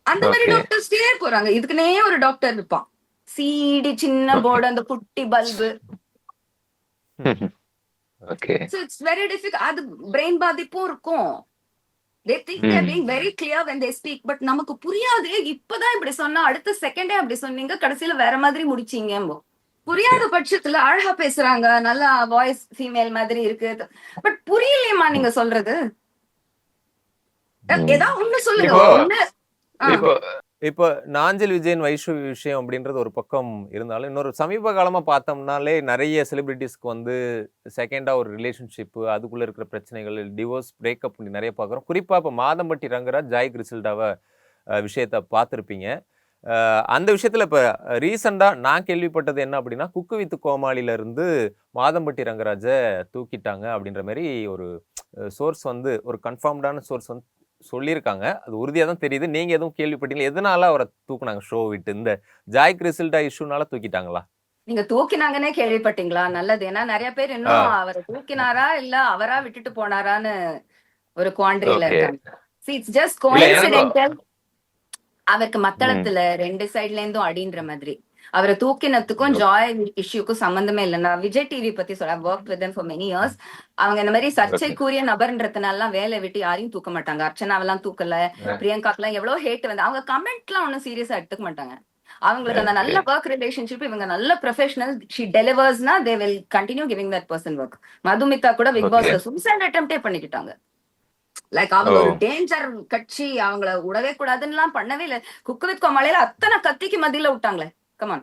அந்த மாதிரி டாக்டர்ஸ்டே போறாங்க. இதுக்குன்னே ஒரு டாக்டர் இருப்பான், சிடி சின்ன போர்டு, அந்த குட்டி bulb. So it's very difficult. அது brain பாதிப்பும் இருக்கும். They think they are being very clear when they speak, but நமக்கு புரியாது. இப்பதான் இப்படி சொன்னா அடுத்த செகண்டே அப்படி சொன்னீங்க, கடைசியில வேற மாதிரி முடிச்சீங்க. புரியாத பட்சத்துல அழகா பேசுறாங்க, நல்லா வாய்ஸ் ஃபீமேல் மாதிரி இருக்கு, பட் புரியலையம்மா நீங்க சொல்றது. ஏதாவது ஒண்ணு சொல்லுங்க. இப்போ நாஞ்சில் விஜயன் வைஷு விஷயம் அப்படின்றது ஒரு பக்கம் இருந்தாலும், இன்னொரு சமீப காலமா பார்த்தோம்னாலே நிறைய செலிபிரிட்டிஸ்க்கு செகண்டா ஒரு ரிலேஷன்ஷிப்பு, அதுக்குள்ள இருக்கிற பிரச்சனைகள், டிவோர்ஸ், பிரேக்கப் நிறைய பார்க்குறோம். குறிப்பா இப்போ மாதம்பட்டி ரங்கராஜ், ஜாய் கிறிசல்டாவை விஷயத்த பார்த்துருப்பீங்க. அந்த விஷயத்துல இப்போ ரீசெண்டாக நான் கேள்விப்பட்டது என்ன அப்படின்னா, குக்கு வித் கோமாளில இருந்து மாதம்பட்டி ரங்கராஜை தூக்கிட்டாங்க அப்படின்ற மாதிரி ஒரு சோர்ஸ் ஒரு கன்ஃபார்ம்டான சோர்ஸ் சொல்லியிருக்காங்க. அது உறுதியாக தான் தெரியுது. நீங்க எதுவும் கேள்விப்பட்டீங்களா? எதனால அவரை தூக்குனாங்க ஷோ விட்டு? இந்த ஜாய் கிறிசல்டா இஷ்யூனால தூக்கிட்டாங்களா? நீங்க தூக்கினாங்கன்னே கேள்விப்பட்டீங்களா? நல்லது. ஏன்னா நிறைய பேர் இன்னும் அவரை தூக்கினாரா இல்ல அவரா விட்டுட்டு போனாரான்னு ஒரு குவாண்ட்ரியில இருக்காங்க. It's just coincidental. அவருக்கு மத்தளத்துல 2 சைட்ல இருந்தும் அடின்ற மாதிரி. அவரை தூக்கினத்துக்கும் ஜாய் இஷ்யூக்கும் சம்பந்தமே இல்லை. நான் விஜய் டிவி பத்தி சொல்ல, work with them for many years. அவங்க இந்த மாதிரி சர்ச்சைக்குரிய நபர்ன்றதுனால வேலை விட்டு யாரையும் தூக்க மாட்டாங்க. அர்ச்சனாவெல்லாம் தூக்கல, பிரியங்காக்கெல்லாம் எவ்வளவு ஹேட் அவங்க கமெண்ட்லாம் ஒன்னும் சீரியஸா எடுத்துக்க மாட்டாங்க. அவங்களுக்கு அந்த நல்ல ஒர்க் ரிலேஷன்ஷிப், இவங்க நல்ல ப்ரொஃபஷனல், ஷி டெலிவர்ஸ்னா they will continue giving that person work. Madhumitha கூட பிக் பாஸ்ல சூசைட் அட்டெம்ப்டே பண்ணிக்கிட்டாங்க. லைக் அவங்க ஒரு டேஞ்சர் கட்சி, அவங்கள விடவே கூடாதுன்னு எல்லாம் பண்ணவே இல்லை. குக்கு வித் கோமாளியில அத்தனை கத்திக்கு மத்தியில விட்டாங்களே. Come on.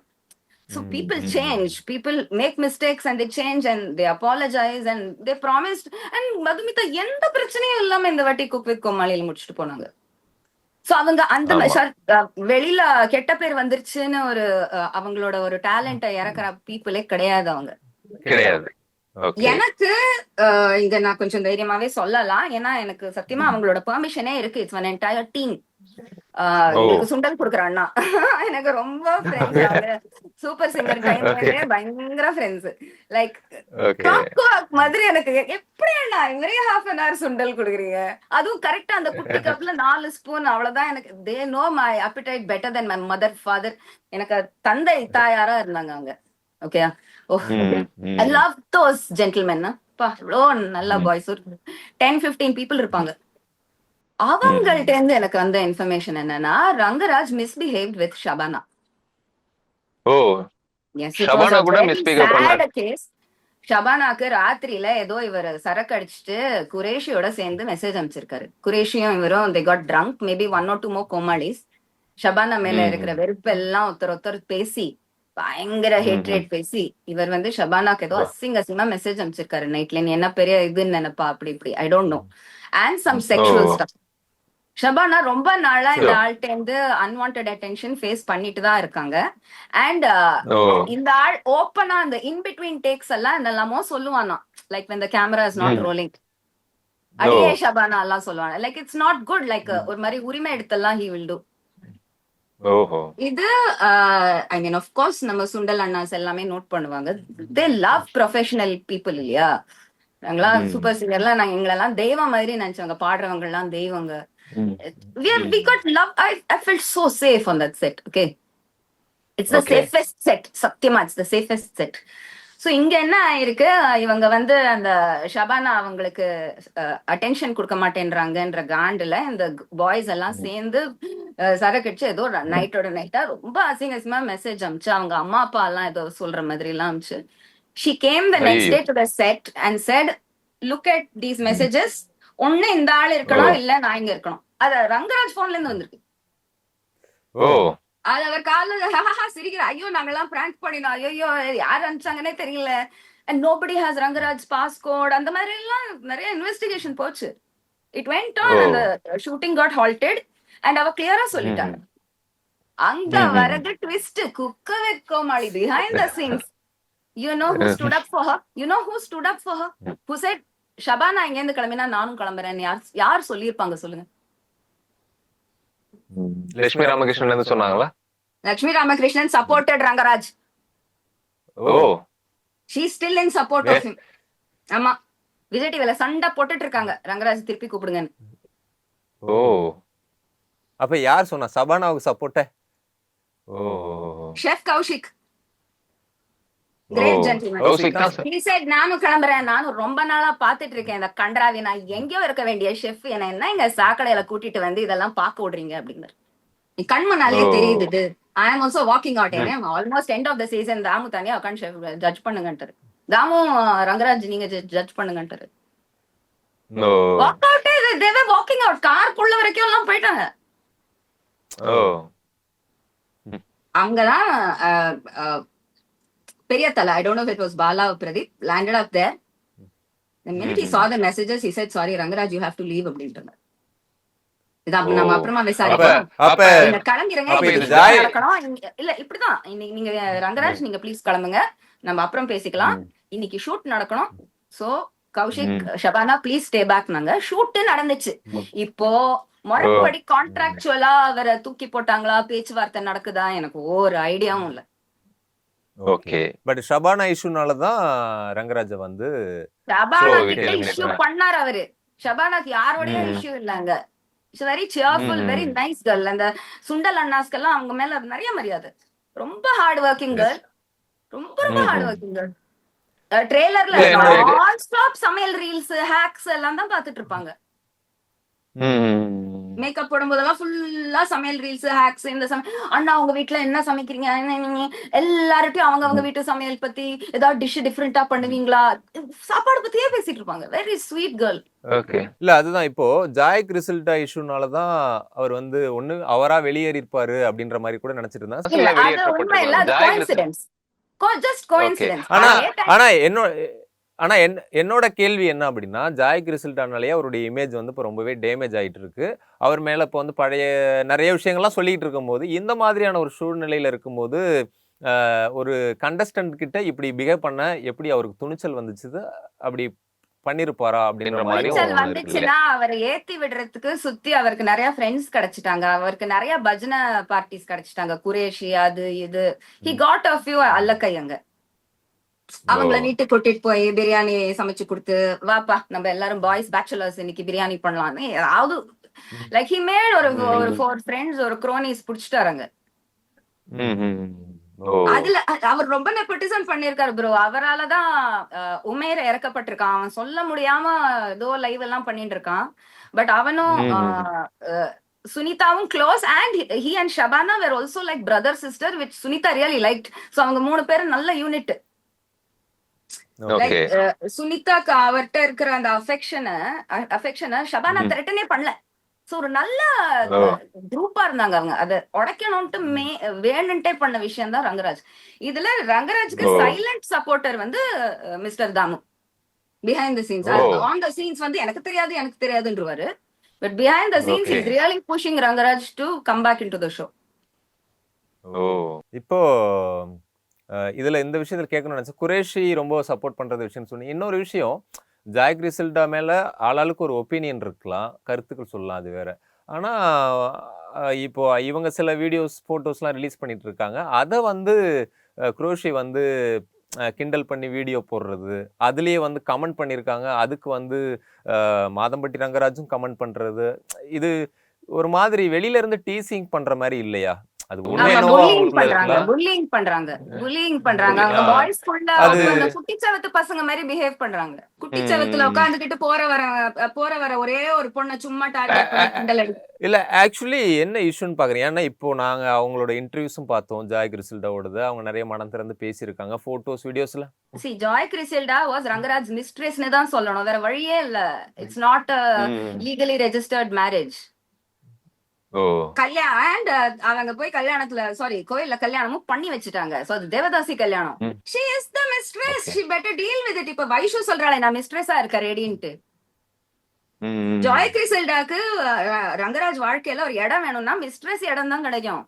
So people change, people make mistakes and they change and they apologize and they promised. And Madhumitha எந்த பிரச்சனையும் இல்லாம இந்த வாட்டி குக் வித் கோமாளியில முடிச்சுட்டு போனாங்க. சோ அவங்க அந்த வெளியில கெட்ட பேர் வந்துருச்சுன்னு ஒரு அவங்களோட ஒரு டேலண்ட இறக்குற பீப்புளே கிடையாது அவங்க. கிடையாது. எனக்கு இங்க நான் கொஞ்சம் தைரியமாவே சொல்லலாம். ஏன்னா எனக்கு சத்தியமா அவங்களோட பெர்மிஷனே இருக்கு. It's one entire team. சுண்டல் குடுக்குற அண்ணா எனக்கு ரொம்ப ஃப்ரெண்ட்ஸ். சூப்பர் சிங்கர் டைம்லயே பயங்கர ஃப்ரெண்ட்ஸ். லைக் மாதிரி எனக்கு எப்படி அண்ணா இவரே half an hour சுண்டல் குடுக்குறீங்க, அதுவும் கரெக்டா அந்த குட்டி கப்ல 4 ஸ்பூன், அவ்வளவுதான். எனக்கு they know my appetite better than my mother father. எனக்கு தந்தை தாயாரா இருந்தாங்க அவங்க. Okay, I love those gentlemen. எவ்வளோ நல்ல பாய்ஸ், ஒரு 10-15 people இருப்பாங்க. அவங்கள்ட்ட இருந்து எனக்கு வந்த இன்ஃபர்மேஷன் என்னன்னா, ரங்கராஜ் மிஸ்பிஹேவ்ட் வித் ஷபானா. ஷபானா கூட மிஸ்பிஹேவ் பண்ணாரு. கேஸ் ஷபானாக்கு ராத்திரியில ஏதோ இவர் சரக்கு அடிச்சுட்டு குரேஷியோட சேர்ந்து மெசேஜ் அனுப்பிச்சிருக்காரு. குரேஷியும் இவரும் they got drunk, maybe 1 or 2 more கோமாளிஸ். Shabana மேல இருக்கிற வெறுப்பு எல்லாம் ஒருத்தர் பேசி பயங்கர ஹேட்ரேட் பேசி இவர் வந்து ஷபானாக்கு ஏதோ அசிங்கமா மெசேஜ் அனுப்பிச்சிருக்காரு நைட்ல. நீ என்ன பெரிய இதுன்னு நினைப்பா அப்படி இப்படி, I don't know. And some sexual stuff. Shabana ரொம்ப நாளா இந்த ஆள்கிட்ட இருந்து அன்வான்ட் அட்டென்ஷன் ஃபேஸ் பண்ணிட்டு தான் இருக்காங்க. அண்ட் இந்த ஆள் ஓப்பனா அந்த இன் பிட்வீன் டேக்ஸ் எல்லாம் என்னெல்லாமோ சொல்லுவானா, like when the camera is not rolling, அடியே ஷபானா எல்லாம் சொல்லுவாங்க. Like it's not good, like ஒரு மாதிரி உரிமை எடுத்தெல்லாம் he will do. இது ஐ மீன் ஆஃப் கோர்ஸ் நம்ம சுண்டல் அண்ணாஸ் எல்லாமே நோட் பண்ணுவாங்க. தே லவ் ப்ரொஃபஷனல் பீப்புள் இல்லையா. நாங்களாம் சூப்பர் சிங்கர்லாம் நாங்க எங்களெல்லாம் தெய்வம் மாதிரி நினைச்சவங்க, பாடுறவங்க எல்லாம் தெய்வங்க. we got love. I felt so safe on that set. Okay, it's the safest set. சத்தியமா it's the safest set. So இங்க என்ன ஆயிருக்கு, இவங்க வந்து அந்த ஷபானா அவங்களுக்கு அட்டென்ஷன் கொடுக்க மாட்டேன்றாங்கன்ற காண்டுல இந்த பாய்ஸ் எல்லாம் சேர்ந்து சரக்கடிச்சு ஏதோ நைட்டோட நைட்டா ரொம்ப அசிங்கமா மெசேஜ் அனுப்பிச்சு அவங்க அம்மா அப்பா எல்லாம் ஏதோ சொல்ற மாதிரி எல்லாம் அனுப்பிச்சு. she came the next day to the set and said, look at these messages, ஒண்ணு இந்த ஆள் இருக்கணும் இல்ல நான் இங்க இருக்கணும். அத ரங்கராஜ் போன்ல இருந்து வந்திருக்கு. அது அவர் காலைல சிரிக்கிற, ஐயோ நாங்கெல்லாம் பிராங்க் பண்ணினோம், ஐயோ யார் அனுப்பிச்சாங்கன்னே தெரியல, and nobody has Rangaraj boss got, அந்த மாதிரி எல்லாம் நிறைய இன்வெஸ்டிகேஷன் போச்சு. இட் வெண்ட் ஆன், அந்த ஷூட்டிங் காட் ஹால்டட் அண்ட் அவ கிளியரா சொல்லிட்டாங்க. அங்க வரது ட்விஸ்ட், குக்க வைக்கோமாளி behind the scenes. You know who stood up for her? You know who stood up for her? Who said, Shabana இங்க இருந்து கிளம்பினா நானும் கிளம்புறேன். யார் சொல்லியிருப்பாங்க சொல்லுங்க? லட்சுமி ராமகிருஷ்ணன் இருந்து சொன்னாங்களா? Lakshmi Ramakrishnan supported Rangaraj. she is still in support of him. ஆமா, விஜய் டிவில சண்டை போட்டுட்டு இருக்காங்க, ரங்கராஜ் திருப்பி கூப்பிடுங்கன்னு. அப்ப யார் சொன்னா சபானாவுக்கு சப்போர்ட்ட? Chef Kaushik, great gentleman. he said நானும் கிளம்புறேன், நானும் ரொம்ப நாளா பாத்துட்டு இருக்கேன் இந்த கண்டராவி, நான் எங்கேயோ இருக்க வேண்டிய ஷெஃப் என்ன இங்க சாக்கடையில கூட்டிட்டு வந்து இதெல்லாம் பார்க்க விடுறீங்க அப்படிங்கிற. கண்மனாலே தெரியுது. I am also walking out. Almost end of the season Damu தனியா உட்காந்து ஷெஃப் ஜட்ஜ் பண்ணுங்கன்றாரு. தாமு ரங்கராஜ் நீங்க ஜட்ஜ் பண்ணுங்கன்றாரு. Walk out, they were walking out, காருக்குள்ள வரைக்கும் எல்லாம் போயிட்டாங்க. அங்கதான் பெரிய தலை, I don't know if it was Bala or Pradeep, landed up there. The minute he saw the messages, he said, sorry Rangaraj, you have to leave அப்படின்றாங்க. இத நம்ம அப்புறமா விசாரிக்கலாம். இந்த கிளம்பிருங்க, இல்ல இப்படிதான் நீங்க ரங்கராஜ் நீங்க ப்ளீஸ் கிளம்புங்க, நம்ம அப்புறம் பேசிக்கலாம், இன்னைக்கு ஷூட் நடக்கணும். So Koushik, Shabana please stay back. நாங்க ஷூட் நடந்துச்சு. இப்போ மறுபடி கான்ட்ராக்சுவலா அவரை தூக்கி போட்டாங்களா, பேச்சுவார்த்தை நடக்குதா, எனக்கு ஒரு ஐடியாவும் இல்ல. ஓகே, பட் ஷபானா இஷ்யூனால தான் ரங்கராஜ வந்து ஷபானா கிட்ட இஷ்யூ பண்ணார் அவரு. ஷபானாக்கு யாரோடய இஷ்யூ இல்லங்க. It's very cheerful, very nice girl. அந்த சுண்டல் அண்ணாஸ்கெல்லாம் அவங்க மேல நிறைய மரியாதை. ரொம்ப ஹார்ட் ஒர்க்கிங் கேர்ள், ரொம்ப ரொம்ப ஹார்ட் ஒர்க்கிங் கேர்ள். ட்ரெய்லர்ல நான் ஸ்டாப் சமையல் ரீல்ஸ் ஹேக்ஸ் எல்லாம் தான் பாத்துட்டு இருப்பாங்க. மேக்கப் போடும்போதெல்லாம் ஃபுல்லா சமையல் ரீல்ஸ் ஹேக்ஸ். இந்த அண்ணா உங்க வீட்டுல என்ன சமைக்கிறீங்க, எல்லார்ட்டையும் அவங்க வீட்டு சமையல் பத்தி ஏதாவது டிஷ் டிஃபரெண்டா பண்ணுவீங்களா, சாப்பாடு பத்தியே பேசிட்டு இருப்பாங்க. Very sweet girl. இல்ல அதுதான் இப்போ ஜாய் கிறிசல்டா இஷ்யூனாலதான் அவர் வந்து ஒண்ணு அவரா வெளியேறி இருப்பாரு அப்படின்ற மாதிரி கூட நினைச்சிட்டு இருந்தா. என்னோட கேள்வி என்ன அப்படின்னா, ஜாய் கிறிசல்டானாலே அவருடைய இமேஜ் வந்து இப்போ ரொம்பவே டேமேஜ் ஆகிட்டு இருக்கு. அவர் மேலே இப்போ வந்து பழைய நிறைய விஷயங்கள்லாம் சொல்லிட்டு இருக்கும்போது, இந்த மாதிரியான ஒரு சூழ்நிலையில் இருக்கும்போது ஒரு கண்டஸ்டன்ட் கிட்ட இப்படி பிஹேவ் பண்ண எப்படி அவருக்கு துணிச்சல் வந்துச்சு, அப்படி பண்ணிருப்பாரா அப்படின்ற மாதிரி வந்துச்சுன்னா அவரை ஏத்தி விடுறதுக்கு சுத்தி அவருக்கு நிறைய ஃப்ரெண்ட்ஸ் கிடைச்சிட்டாங்க, அவருக்கு நிறைய பஜனை பார்ட்டிஸ் கிடைச்சிட்டாங்க, குரேஷி அது இது. He got a few அல்லக்கையங்க. அவங்கள வீட்டுக்கு கூட்டிட்டு போய் பிரியாணி சமைச்சு கொடுத்து, வாப்பா நம்ம எல்லாரும் பாய்ஸ் பேச்சுலர்ஸ் இன்னைக்கு பிரியாணி பண்ணலாம்னு ஏதாவது லைக் ஹி மேட் ஒரு 4 ஃப்ரெண்ட்ஸ் ஒரு குரோனிஸ் புடிச்சிட்டாருங்க. அதுல அவர் ரொம்ப நெப்போட்டிசம் பண்ணிருக்காரு ப்ரோ. அவராலதான் உமேர் இறக்கப்பட்டிருக்கான். அவன் சொல்ல முடியாம ஏதோ லைவ் எல்லாம் பண்ணிட்டு இருக்கான். பட் அவனும் சுனிதாவும் close and he and Shabana were also like brother sister which Sunita really liked. So அவங்க 3 பேரும் நல்ல யூனிட். Like okay. சுனிதாக்கு அவர்கிட்ட இருக்கிற அந்த அஃபெக்ஷனை ஷபானா ம். த்ரெட்டனே பண்ணல. சோ ஒரு நல்ல ஓ! குரூப்பா இருந்தாங்க அவங்க. அதை உடைக்கணும்ட்டு வேணுன்ட்டே பண்ண விஷயம் தான் ரங்கராஜ். இதுல ரங்கராஜ்க்கு ஓ! சைலண்ட் சப்போர்ட்டர் வந்து mister Damu. Behind the scenes, ஓ! ஆன் த சீன்ஸ் வந்து எனக்கு தெரியாதுன்றவாரு. But behind the scenes okay. Is really pushing Rangaraj to come back into the show. ஓ! இப்போ இதுல இந்த விஷயத்துல கேட்கணும்னு நினைச்சேன். குரேஷி ரொம்ப சப்போர்ட் பண்றது விஷயம்னு சொன்னீங்க. இன்னொரு விஷயம், ஜாய் கிறிசல்டா மேல ஆளாளுக்கு ஒரு ஒப்பீனியன் இருக்கலாம். கருத்துக்கள் சொல்லலாம், அது வேற. ஆனா இப்போ இவங்க சில வீடியோஸ், ஃபோட்டோஸ்லாம் ரிலீஸ் பண்ணிட்டு இருக்காங்க. அத வந்து குரோஷி வந்து கிண்டல் பண்ணி வீடியோ போடுறது. அதுலயே வந்து கமெண்ட் பண்ணியிருக்காங்க. அதுக்கு வந்து மாதம்பட்டி ரங்கராஜும் கமெண்ட் பண்றது. இது ஒரு மாதிரி வெளியில இருந்து டீசிங் பண்ற மாரி இல்லையா? அது உண்மை ஆமா, என்னவோ புல்லிங் அவங்களுக்குள்ள பண்றாங்க, இருக்கலாம். புல்லிங் பண்றாங்க. புலி அவங்க ஆ. பாய்ஸ் ஃபுல்லா அது அந்த குட்டிச்சவத்து பசங்க மாதிரி பிஹேவ் பண்றாங்க. குட்டிச்சவத்துல ம். உட்காந்துக்கிட்டு போற வர ஒரே ஒரு பொண்ணை சும்மா அ டார்கெட் அ பண்ணி கிண்டல் அடி. இல்ல ஆக்சுவலி என்ன இஷ்யூன்னு பார்க்குறேன். ஏன்னா, இப்போ நாங்க அவங்களோட இன்டர்வியூஸும் பார்த்தோம். ஜாய் கிறிசல்டாவோடது. அவங்க நெறைய மனம் திறந்து பேசியிருக்காங்க. ஃபோட்டோஸ், வீடியோஸ்ல சி ஜாய் கிறிசெல்டா வாஸ் ரங்கராஜ் மிஸ்ட்ரஸ்னு தான் சொல்லணும், வேற வழியே இல்ல. இட்ஸ் நாட் ம். Legally registered marriage. ஓ! அண்ட் அவங்க போய் கோயில்ல கல்யாணமும் பண்ணி வச்சுட்டாங்க. சோ அது தேவதாசி கல்யாணம். ம். She is the mistress, okay. She better deal with it. இப்ப வைஷு சொல்றாளே நான் மிஸ்ட்ரஸா இருக்க ரெடின்ட்டு. ம். ஜாய் கிறிசெல்டாக்கு ரங்கராஜ் வாழ்க்கையில ஒரு இடம் வேணும்னா மிஸ்ட்ரஸ் இடம் தான் கிடைக்கும்.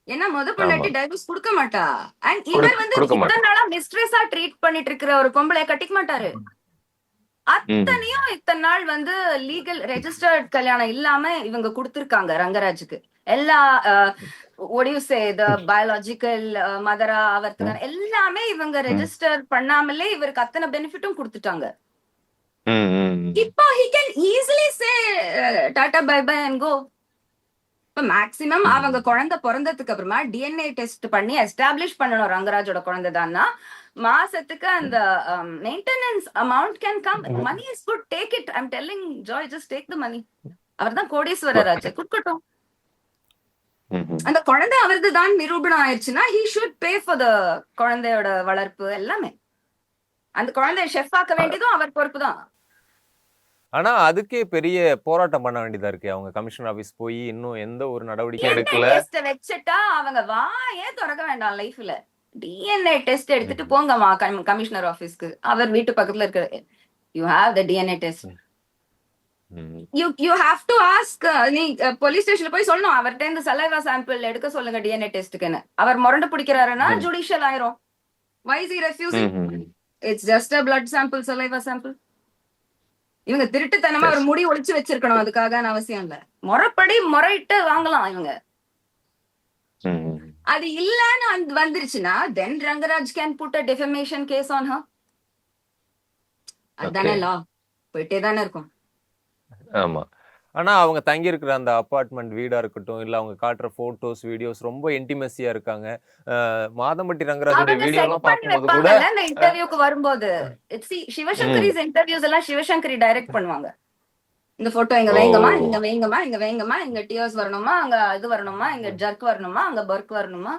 ஏன்னா ஆமா. பொண்டாட்டி டைவர்ஸ் கொடுக்க மாட்டா. அண்ட் இவர் வந்து குடுக்க இத்தனை மாட்டோம். நாளா மிஸ்ட்ரஸா ட்ரீட் பண்ணிட்டு இருக்கிற ஒரு பொம்பளைய கட்டிக்க மாட்டாரு. ம். இத்தனை நாள் வந்து லீகல் ரெஜிஸ்டர்ட் கல்யாணம் இல்லாம இவங்க கொடுத்திருக்காங்க ரங்கராஜுக்கு. எல்லா பயாலஜிக்கல் மதரா ஆவறதுக்கான எல்லாமே இவங்க ம். ரெஜிஸ்டர் பண்ணாமலே இவருக்கு அத்தனை பெனிஃபிட்டும் கொடுத்துட்டாங்க. ம். ம். இப்போ he can easily say tata bye bye and go. இப்ப மேக்சிமம் அவங்க குழந்தை பிறந்ததுக்கு அப்புறமா டிஎன்ஏ டெஸ்ட் பண்ணி எஸ்டாப்ளிஷ் பண்ணணும் ரங்கராஜோட குழந்தை தான்னா மாசத்துக்கு அந்த maintenance amount can come. Money is good, take it. I'm telling Joy, just take the money. அவர் தான் கோடீஸ்வரர் ஆச்சு, குடுக்கட்டும். ம்ஹ்ம். அந்த குழந்தை அவரது தான் நிரூபணம் ஆயிடுச்சுன்னா he should pay for the குழந்தையோட வளர்ப்பு எல்லாமே. அந்த குழந்தைய ஷெஃப் ஆக்க வேண்டியதும் அவர் பொறுப்பு தான். ஆனா, அதுக்கே பெரிய போராட்டம் பண்ண வேண்டியதா இருக்கு. அவங்க கமிஷனர் ஆபீஸ் போய் இன்னும் எந்த ஒரு நடவடிக்கையும் எடுக்கல. டெஸ்ட் வச்சுட்டா அவங்க வாயே திறக்க வேண்டாம் லைஃப்ல. டிஎன்ஏ டெஸ்ட் எடுத்துட்டு போங்கம்மா கமிஷனர் ஆபீஸ்க்கு. அவர் வீட்டு பக்கத்துல இருக்கிற you have the DNA test. ம். You have to ask. நீ போலீஸ் ஸ்டேஷன்ல போய் சொல்லணும், அவர்கிட்ட இந்த சலைவா சாம்பிள் எடுக்க சொல்லுங்க டிஎன்ஏ டெஸ்ட்டுக்குன்னு. அவர் முரண்டு பிடிக்கிறாருன்னா ஜுடிஷியல் ஆயிரும். Why is he refusing? ம்ஹ்ம். It's just a blood sample, saliva sample. இவங்க திருட்டுத்தனமா ஒரு Yes. முடி ஒளிச்சு வச்சிருக்கணும் அதுக்காக அவசியம் இல்ல. முறையிட்டு வாங்கலாம் இவங்க. ம். அது இல்லன்னு வந்துருச்சுன்னா then Rangaraj can put a defamation case on her. அதானே லா போயிட்டே தானே இருக்கும். ஆமா. ஆனா, அவங்க தங்கி இருக்கிற அந்த அபார்ட்மெண்ட் வீடா இருக்கட்டும், இல்ல அவங்க காட்டுற ஃபோட்டோஸ், வீடியோஸ் ரொம்ப இன்டிமேசியா இருக்காங்க. மாதம்பட்டி ரங்கராஜோட அவங்க செட் வீடியோலாம் பண்ணி பார்க்கும்போது கூட வைப்பாங்கல்ல இந்த இன்டர்வியூக்கு வரும்போது. சிவசங்கரிஸ் இன்டர்வியூஸ் எல்லாம் சிவசங்கரி டைரக்ட் பண்ணுவாங்க. இந்த போட்டோ இங்க வைங்கம்மா, இங்க வைங்கம்மா, இங்க வைங்கம்மா, இங்க டியர்ஸ் வரணுமா, அங்க இது வரணுமா, இங்க ஜர்க் வரணுமா, அங்க பர்க் வரணுமா.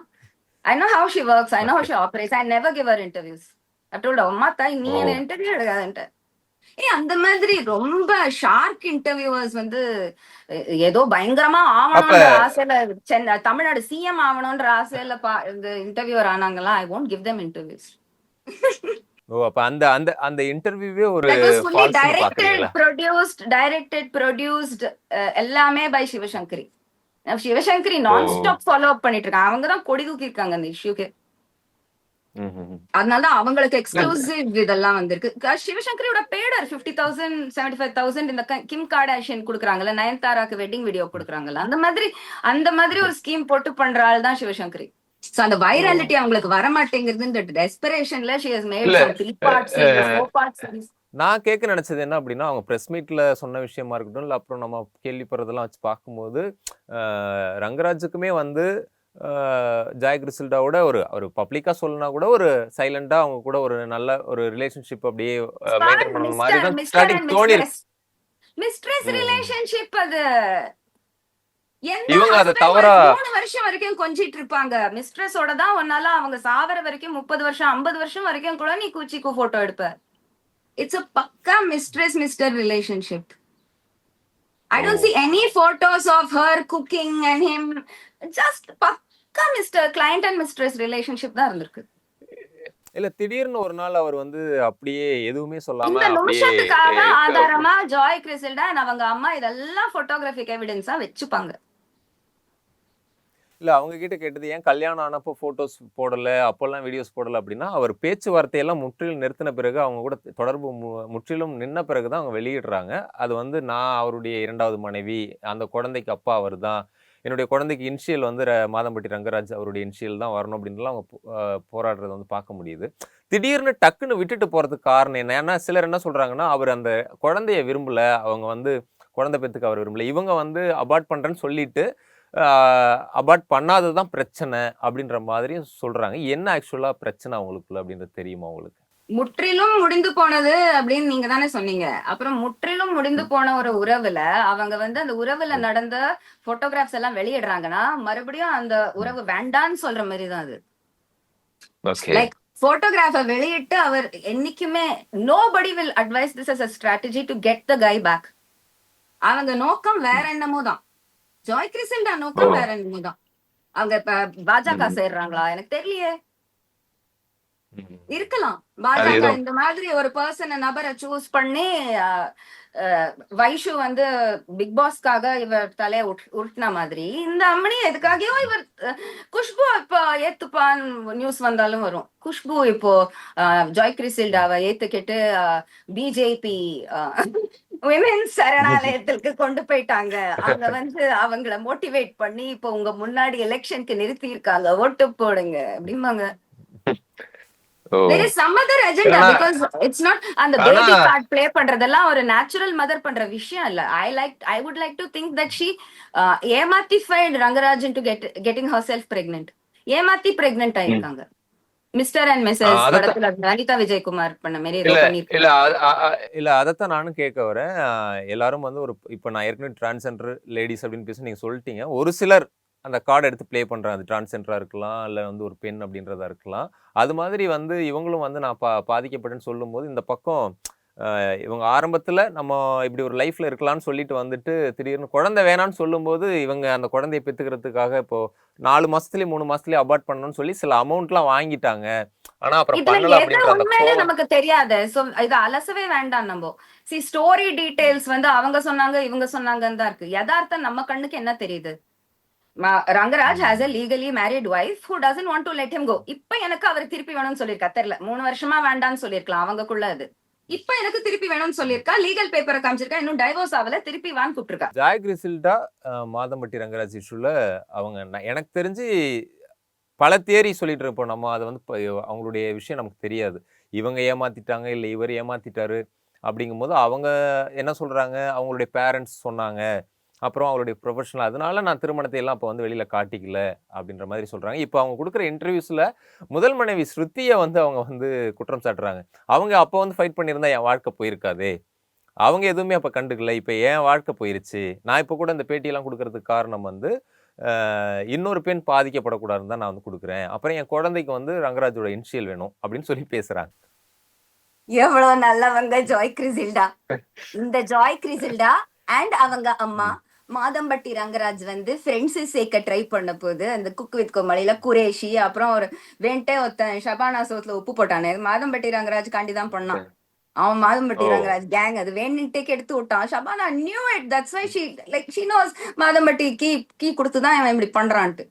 I know how she works, I know how she operates. I never give her interviews. I told her, அம்மா தாய் நீ என்ன இன்டர்வியூ எடுக்காதன்ட்டு. அந்த மாதிரி ரொம்ப ஷார்க் இன்டர்வியூவர்ஸ் வந்து ஏதோ பயங்கரமா ஆவணும்ன்ற ஆசையில தமிழ்நாடு சிஎம் ஆவணும்ன்ற ஆசையில இந்த இன்டர்வியூவர் ஆனாங்களா. I won't give them interviews. அப்ப அந்த அந்த அந்த இன்டர்வியூவே ஒரு That was fully ஃபால்ஸ்னு பாக்குறீங்களா? directed, produced எல்லாமே பை சிவசங்கரி. சிவசங்கரி நான் ஸ்டாப் ஃபாலோ அப் பண்ணிட்டு இருக்காங்க. அவங்க தான் கொடி தூக்கி இருக்காங்க அந்த இஷ்யூக்கு. அதனாலதான் அவங்களுக்கு எக்ஸ்க்ளூசிவ் இதெல்லாம் வந்திருக்கு. சிவசங்கரியோட பேடர் 50,000 75,000 இந்த கிம் கார்டாஷியன் குடுக்குறாங்கல்ல, நயன்தாராக்கு வெட்டிங் வீடியோ குடுக்குறாங்கல்ல, அந்த மாதிரி ஒரு ஸ்கீம் போட்டு பண்ற ஆள் தான் சிவசங்கரி. சோ அந்த வைரலிட்டி அவங்களுக்கு வர மாட்டேங்கிறது. இந்த டெஸ்பரேஷன்ல she has made some 3 parts series, 4 parts series. நான் கேட்க நினைச்சது என்ன அப்படின்னா, அவங்க பிரஸ் மீட்ல சொன்ன விஷயமா இருக்கட்டும், இல்ல அப்புறம் நம்ம கேள்விப்படுறதெல்லாம் வச்சு பார்க்கும்போது, ரங்கராஜுக்குமே வந்து ஜாய் கிறிசல்டாவோட ஒரு பப்ளிக்கா சொல்லனா கூட ஒரு சைலண்டா அவங்க கூட ஒரு நல்ல ஒரு ரிலேஷன்ஷிப் அப்படியே மெயின்டைன் பண்ண மாதிரி தான் ஸ்டார்டிங் தோணி இருக்கு. மிஸ்ட்ரஸ் ரிலேஷன்ஷிப் அது. எந்த இவங்க அதை ஹஸ்பண்ட் தவறா 3 வருஷம் வரைக்கும் கொஞ்சிட்டு இருப்பாங்க. மிஸ்ட்ரஸோட தான் உன்னால அவங்க சாவர வரைக்கும் 30 வருஷம் 50 வருஷம் வரைக்கும் கூட நீ கூச்சிக்கு போட்டோ எடுப்ப. It's a pukka mistress mister relationship. I ஓ don't see any photos of her cooking and him. Just பக்கா mister client and mistress relationship தான் இருந்திருக்கு. இல்ல திடீர்னு ஒரு நாள் அவர் வந்து அப்படியே எதுவுமே சொல்லாம இந்த அப்படியே நிமிஷத்துக்காக ஆதாரமா ஜாய் கிறிசல்டா and அவங்க அம்மா இதெல்லாம் போட்டோகிராபிக் எவிடன்ஸா வச்சுப்பாங்க. இல்ல அவங்க கிட்ட கேட்டது ஏன் கல்யாணம் ஆனப்போ போட்டோஸ் போடல, அப்போல்லாம் வீடியோஸ் போடல அப்படின்னா, அவர் பேச்சுவார்த்தையெல்லாம் முற்றிலும் நிறுத்தின பிறகு அவங்க கூட தொடர்பு முற்றிலும் நின்ன பிறகு தான் அவங்க வெளியிடுறாங்க. அது வந்து நான் அவருடைய 2வது மனைவி, அந்த குழந்தைக்கு அப்பா அவர் தான், என்னுடைய குழந்தைக்கு இனிஷியல் வந்து மாதம்பட்டி ரங்கராஜ் அவருடைய இனிஷியல் தான் வரணும் அப்படின்லாம் அவங்க போராடுறத வந்து பார்க்க முடியுது. திடீர்னு டக்குன்னு விட்டுட்டு போறதுக்கு காரணம் என்ன? ஏன்னா சிலர் என்ன சொல்றாங்கன்னா, அவர் அந்த குழந்தைய விரும்பல, அவங்க வந்து குழந்தை பெத்துக்க அவர் விரும்பல. இவங்க வந்து அபார்ட் பண்றேன்னு சொல்லிட்டு அபார்ட் பண்ணாதது தான் பிரச்சனை அப்படின்ற மாதிரி சொல்றாங்க. என்ன ஆக்சுவலா பிரச்சனை அவங்களுக்குள்ள அப்படின்றது தெரியுமா உங்களுக்கு? முற்றிலும் முடிந்து போனது அப்படின்னு நீங்க தானே சொன்னீங்க. அப்புறம் முற்றிலும் முடிந்து போன ஒரு உறவுல அவங்க வந்து அந்த உறவுல நடந்த போட்டோகிராஃப்ஸ் எல்லாம் வெளியிடுறாங்கன்னா மறுபடியும் அந்த உறவு வேண்டான்னு சொல்ற மாதிரி தான் அது. ஓகே லைக் போட்டோகிராஃப வெளியிட்டு அவர் என்னைக்குமே nobody will advise this as a strategy to get the guy back. அவங்க நோக்கம் வேற என்னமோ தான். ஜாய் கிறிசல்டா நோக்கம் வேற என்னமோ தான். அவங்க இப்ப பாஜக சேர்றாங்களா எனக்கு தெரியலையே. இருக்கலாம். பாஜக இந்த மாதிரி ஒரு பர்சன் நபரை சூஸ் பண்ணி வைஷு வந்து பிக் பாஸ்க்காக இவர் தலைய உருட்டின மாதிரி இந்த அம்மனி எதுக்காகவோ இவர் குஷ்பு இப்ப ஏத்துப்பான் நியூஸ் வந்தாலும் வரும். குஷ்பு இப்போ ஜாய் கிறிசல்டாவை ஏத்துக்கிட்டு பிஜேபி விமென் சரணாலயத்திற்கு கொண்டு போயிட்டாங்க. அங்க வந்து அவங்கள மோட்டிவேட் பண்ணி இப்போ உங்க முன்னாடி எலெக்ஷனுக்கு நிறுத்தி இருக்காங்க, ஓட்டு போடுங்க அப்படிம்பாங்க. There is some other agenda because it's not அந்த பேபி கார்டு ப்ளே பண்றதெல்லாம் ஒரு நேச்சுரல் மதர் பண்ற விஷயம் இல்ல. I would like to think that she ஏமாத்திஃபைட் Rangaraj into getting herself pregnant. ஏமாத்தி பிரெக்னன்ட் ஆயிருக்காங்க. மிஸ்டர் அண்ட் மிஸ்ஸஸ் படத்துல அனிதா விஜயகுமார் பண்ண மாதிரி இல்ல அதைத்தான் நானும் கேட்க வரேன். எல்லாரும் வந்து ஒரு இப்ப நான் ஏற்கனவே டிரான்ஸ்ஜெண்டர் லேடிஸ் அப்படின்னு பேசி நீங்க சொல்லிட்டீங்க. ஒரு சிலர் அந்த கார்டு எடுத்து ப்ளே பண்றாங்க. அது டிரான்ஸ்ஜெண்டரா இருக்கலாம், இல்ல வந்து ஒரு பெண் அப்படின்றதா இருக்கலாம். அது மாதிரி வந்து இவங்களும் வந்து நான் பாதிக்கப்பட்டேன்னு சொல்லும்போது இந்த பக்கம் இவங்க ஆரம்பத்துல நம்ம இப்படி ஒரு லைஃப்ல இருக்கலாம்னு சொல்லிட்டு வந்துட்டு திடீர்னு குழந்தை வேணாம்னு சொல்லும்போது இவங்க அந்த குழந்தைய பெத்துக்கிறதுக்காக இப்போ 4 மாசத்துலயே 3 மாசத்துலயே அபார்ட் பண்ணணும்னு சொல்லி சில அமௌண்ட்லாம் வாங்கிட்டாங்க. ஆனா அப்புறம் பண்ணல அப்படின்றது நமக்கு தெரியாது. சோ இது அலசவே வேண்டாம். நம்ம ஸ்டோரி டீடைல்ஸ் வந்து அவங்க சொன்னாங்க இவங்க சொன்னாங்கன்னு தான் இருக்கு. யதார்த்தம் நம்ம கண்ணுக்கு என்ன தெரியுது? Rangaraj has a legally married wife who doesn't want to let him go. இப்ப எனக்கு அவர் திருப்பி வேணும்னு சொல்லிருக்கா தெரியல. 3 வருஷமா வேண்டாம்னு சொல்லிருக்கலாம் அவங்கக்குள்ள. அது இப்ப எனக்கு திருப்பி வேணும்னு சொல்லிருக்கா, லீகல் பேப்பரை காமிச்சிருக்கா, இன்னும் டைவோர்ஸ் ஆகல, திருப்பி வான்னு கூப்பிட்டுருக்கா. ஜாய் கிறிசல்டா மாதம்பட்டி ரங்கராஜ் இஷ்யூல அவங்க எனக்கு தெரிஞ்சு பல தியரி சொல்லிட்டு இருப்போம். நம்ம அதை வந்து அவங்களுடைய விஷயம் நமக்கு தெரியாது. இவங்க ஏமாத்திட்டாங்க இல்ல இவர் ஏமாத்திட்டாரு அப்படிங்கும் போது அவங்க என்ன சொல்றாங்க, அவங்களுடைய பேரண்ட்ஸ் சொன்னாங்க, அப்புறம் அவங்களுடைய ப்ரொஃபஷனல், அதனால நான் திருமணத்தை எல்லாம் இப்போ வந்து வெளியில காட்டிக்கல அப்படின்ற மாதிரி சொல்றாங்க. இப்போ அவங்க கொடுக்குற இன்டர்வியூஸ்ல முதல் மனைவி ஸ்ருதியை வந்து அவங்க வந்து குற்றம் சாட்டுறாங்க. அவங்க அப்போ வந்து ஃபைட் பண்ணியிருந்தா என் வாழ்க்கை போயிருக்காதே, அவங்க எதுவுமே அப்போ கண்டுக்கல, இப்போ என் வாழ்க்கை போயிருச்சு. நான் இப்போ கூட இந்த பேட்டியெல்லாம் கொடுக்கறதுக்கு காரணம் வந்து இன்னொரு பெண் பாதிக்கப்படக்கூடாதுன்னு தான் நான் வந்து கொடுக்குறேன். அப்புறம் என் குழந்தைக்கு வந்து ரங்கராஜோட இனிஷியல் வேணும் அப்படின்னு சொல்லி பேசுறாங்க. எவ்வளவு நல்லவங்க ஜாய் கிறிசல்டா. இந்த ஜாய் கிறிசல்டா அண்ட் அவங்க அம்மா மாதம்பட்டி ரங்கராஜ் வந்து ஃப்ரெண்ட்ஸ் சேர்க்க ட்ரை பண்ண போது அந்த குக் வித் கோமாளியில குரேஷி அப்புறம் ஒரு வேண்டே ஒருத்தன் ஷபானா சோத்துல உப்பு போட்டானே, மாதம்பட்டி ரங்கராஜ் காண்டிதான் பண்ணான். அவன் மாதம்பட்டி ரங்கராஜ் கேங் அது வேணுன்ட்டே எடுத்து விட்டான். Shabana knew it, that's why she knows Madhampatty key கொடுத்துதான் அவன் இப்படி பண்றான்ட்டு.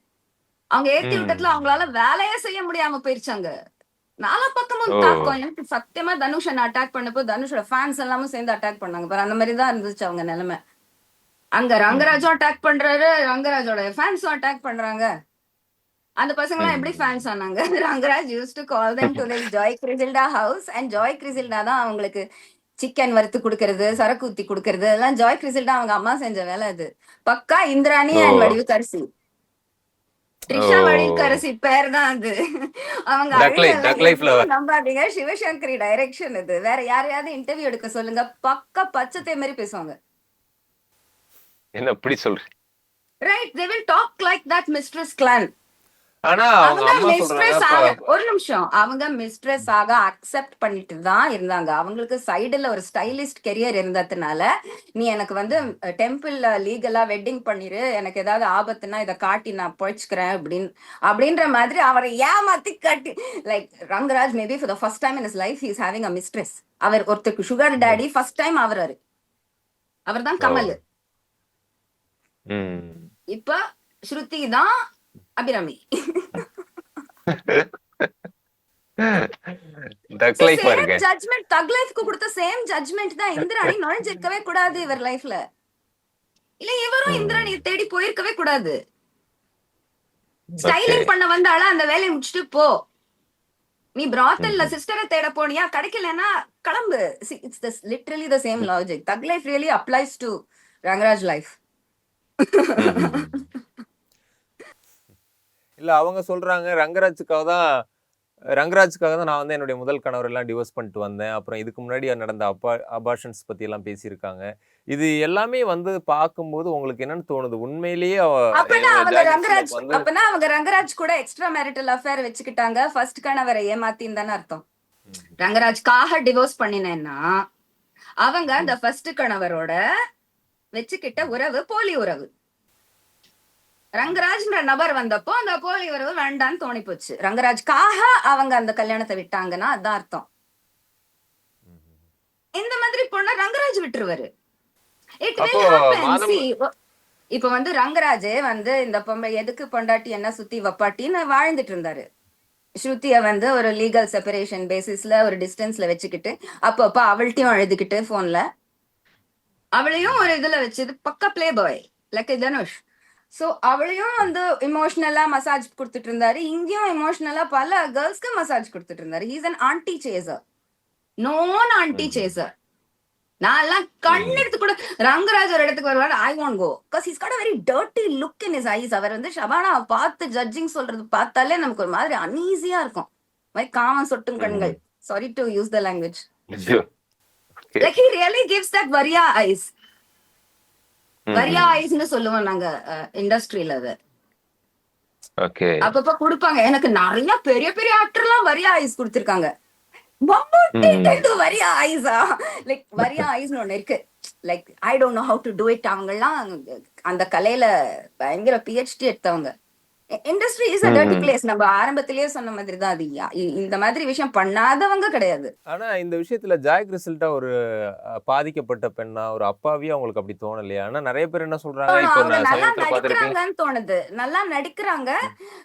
அவங்க ஏத்தி விட்டத்துல அவங்களால வேலையே செய்ய முடியாம போயிருச்சாங்க. நாலா பக்கமும் தாக்கம். எனக்கு சத்தியமா தனுஷ் அட்டாக் பண்ணப்போ தனுஷோட ஃபேன்ஸ் எல்லாமும் சேர்ந்து அட்டாக் பண்ணாங்க பாரு, அந்த மாதிரி தான் இருந்துச்சு அவங்க நிலைமை. அங்க ரங்கராஜும் அட்டாக் பண்றாரு, ரங்கராஜோட ஃபேன்ஸும் அட்டாக் பண்றாங்க. அந்த பசங்க எல்லாம் எப்படி ஃபேன்ஸ் ஆனாங்க? Rangaraj used to call them to this Joy Crizildaa house and Joy Crizildaa தான் அவங்களுக்கு சிக்கன் வறுத்து குடுக்கறது, சரக்கு ஊத்தி குடுக்கறது எல்லாம் ஜாய் கிறிசல்டா அவங்க அம்மா செஞ்ச வேலை. அது பக்கா இந்திராணி அண்ட் வடிவுக்கரசி, த்ரிஷா வடிவுக்கரசி பேர் தான் அது. அவங்க நம்பாதீங்க, சிவசங்கரி டைரக்ஷன் இது. வேற யாரையாவது இன்டர்வியூ எடுக்க சொல்லுங்க, பக்கா பச்சை மாதிரி பேசுவாங்க. என்ன இப்படி சொல்றீங்க? Right, they will talk like that mistress clan. ஆனா அவங்க அவங்க அம்மா சொல்றாங்க மிஸ்ட்ரெஸ் ஆக, ஒரு நிமிஷம், அவங்க மிஸ்ட்ரெஸ் ஆக அக்செப்ட் பண்ணிட்டு தான் இருந்தாங்க. அவங்களுக்கு சைடுல ஒரு ஸ்டைலிஸ்ட் கெரியர் இருந்ததுனால, நீ எனக்கு வந்து டெம்பிள்ல லீகலா வெட்டிங் பண்ணிரு, எனக்கு ஏதாவது ஆபத்துனா இதை காட்டி நான் பொழைச்சுக்கிறேன் அப்படின்ற மாதிரி அவரை ஏமாத்தி கட்டி, like Rangaraj maybe for the first time in his life he is having a mistress. அவர் ஒருத்தருக்கு சுகர் டாடி ஃபர்ஸ்ட் டைம் அவர் தான் ஓ. கமல். ம். இப்ப ஸ்ருதி தான் அபிராமி. டக் லைஃப் சேம் இருக்கு. ஜட்ஜ்மெண்ட் தக் லைஃப்க்கு கொடுத்த சேம் ஜட்ஜ்மெண்ட் தான் இந்திராணி நுழைஞ்சிருக்கவே கூடாது இவர் லைஃப்ல. இல்ல இவரும் இந்திராணி தேடி போயிருக்கவே கூடாது. ஸ்டைலிங் பண்ண வந்தால அந்த வேலையை முடிச்சுட்டு போ. நீ பிராத்தல்ல சிஸ்டரை தேட போனியா, கிடைக்கலன்னா கிளம்பு. It's literally the same logic. Thug life really applies to Rangaraj life. இல்ல அவங்க சொல்றாங்க ரங்கராஜுக்காக தான் நான் வந்து என்னுடைய முதல் கணவர் எல்லாம் டிவோர்ஸ் பண்ணிட்டு வந்தேன். அப்புறம் இதுக்கு முன்னாடி நடந்த அபார்ஷன்ஸ் பத்தி எல்லாம் பேசியிருக்காங்க. இது எல்லாமே வந்து பார்க்கும்போது உங்களுக்கு என்னன்னு தோணுது? உண்மையிலேயே அப்பனா அவங்க ஜாக்கி ரங்கராஜ் சில்க் வந்து அப்பனா அவங்க ரங்கராஜ் கூட எக்ஸ்ட்ரா மேரிட்டல் அஃபேர் வச்சுக்கிட்டாங்க, ஃபர்ஸ்ட் கணவரை ஏமாத்தின்னு தானே அர்த்தம். ரங்கராஜ்காக டிவோர்ஸ் பண்ணினேன்னா அவங்க அந்த ஃபர்ஸ்ட் கணவரோட வச்சுக்கிட்ட உறவு போலி உறவு. ரங்கராஜ்ன்ற நபர் வந்தப்போ அந்த போலி உறவு வேண்டான்னு தோணி போச்சு. ரங்கராஜ்காக அவங்க அந்த கல்யாணத்தை விட்டாங்கன்னா அதான் அர்த்தம். இந்த மாதிரி பொண்ண ரங்கராஜ் விட்டுருவாரு. It will அப்போ happen. மாதம் See, இப்ப வந்து ரங்கராஜே வந்து இந்த பொம்பளை எதுக்கு பொண்டாட்டி என்ன சுத்தி வப்பாட்டின்னு வாழ்ந்துட்டு இருந்தாரு. ஸ்ருதிய வந்து ஒரு லீகல் செப்பரேஷன் பேசிஸ்ல ஒரு டிஸ்டன்ஸ்ல வச்சுக்கிட்டு அப்பப்ப அவள்கிட்டயும் அழுதுகிட்டு போன்ல, அவளையும் ஒரு இதுல வச்சது பக்கா play boy like Dhanush. So அவளையும் வந்து இமோஷனலா மசாஜ் கொடுத்துட்டு இருந்தாரு, இங்கேயும் இமோஷனலா பல கேர்ள்ஸ்க்கு மசாஜ் கொடுத்துட்டு இருந்தாரு. He's an auntie chaser, known auntie chaser. நான் எல்லாம் கண்ணெடுத்து கூட ரங்கராஜ் ஒரு இடத்துக்கு வருவாரு, I want go because he's got a very dirty look in his eyes. அவர் வந்து ஷபானா பார்த்து ஜட்ஜிங் சொல்றது பார்த்தாலே நமக்கு ஒரு மாதிரி அன்ஈஸியா இருக்கும். காமம் சொட்டும் கண்கள், sorry to use the language. Like he really gives that வரியா ஐஸ். வரியா ஐஸ்னு சொல்லுவோம் நாங்க இண்டஸ்ட்ரியில. அது ஓகே. அப்பப்ப கொடுப்பாங்க. எனக்கு நிறைய பெரிய பெரிய ஆக்டர்லாம் வரியா ஐஸ் கொடுத்திருக்காங்க. வரியா ஐஸா, லைக் வரியா ஐஸ்னு ஒண்ணு இருக்கு. Like I don't know how to to it. அவங்க எல்லாம் அந்த கலையில பயங்கர PhD எடுத்தவங்க. Industry is a dirty place. நம்ம ஆரம்பத்திலேயே சொன்ன மாதிரி தான். அது இந்த மாதிரி விஷயம் பண்ணாதவங்க கிடையாது. ஆனா இந்த விஷயத்துல ஜாய் கிறிஸ்டல்டா ஒரு பாதிக்கப்பட்ட பெண்ணா, ஒரு அப்பாவியா உங்களுக்கு அப்படி தோணலையா? ஆனா நிறைய பேர் என்ன சொல்றாங்க, இப்போ அவங்க நான் நல்லா சமீபத்துல பார்த்திருப்பீங்க. நடிக்கிறாங்கன்னு தோணுது, நல்லா நடிக்கிறாங்க.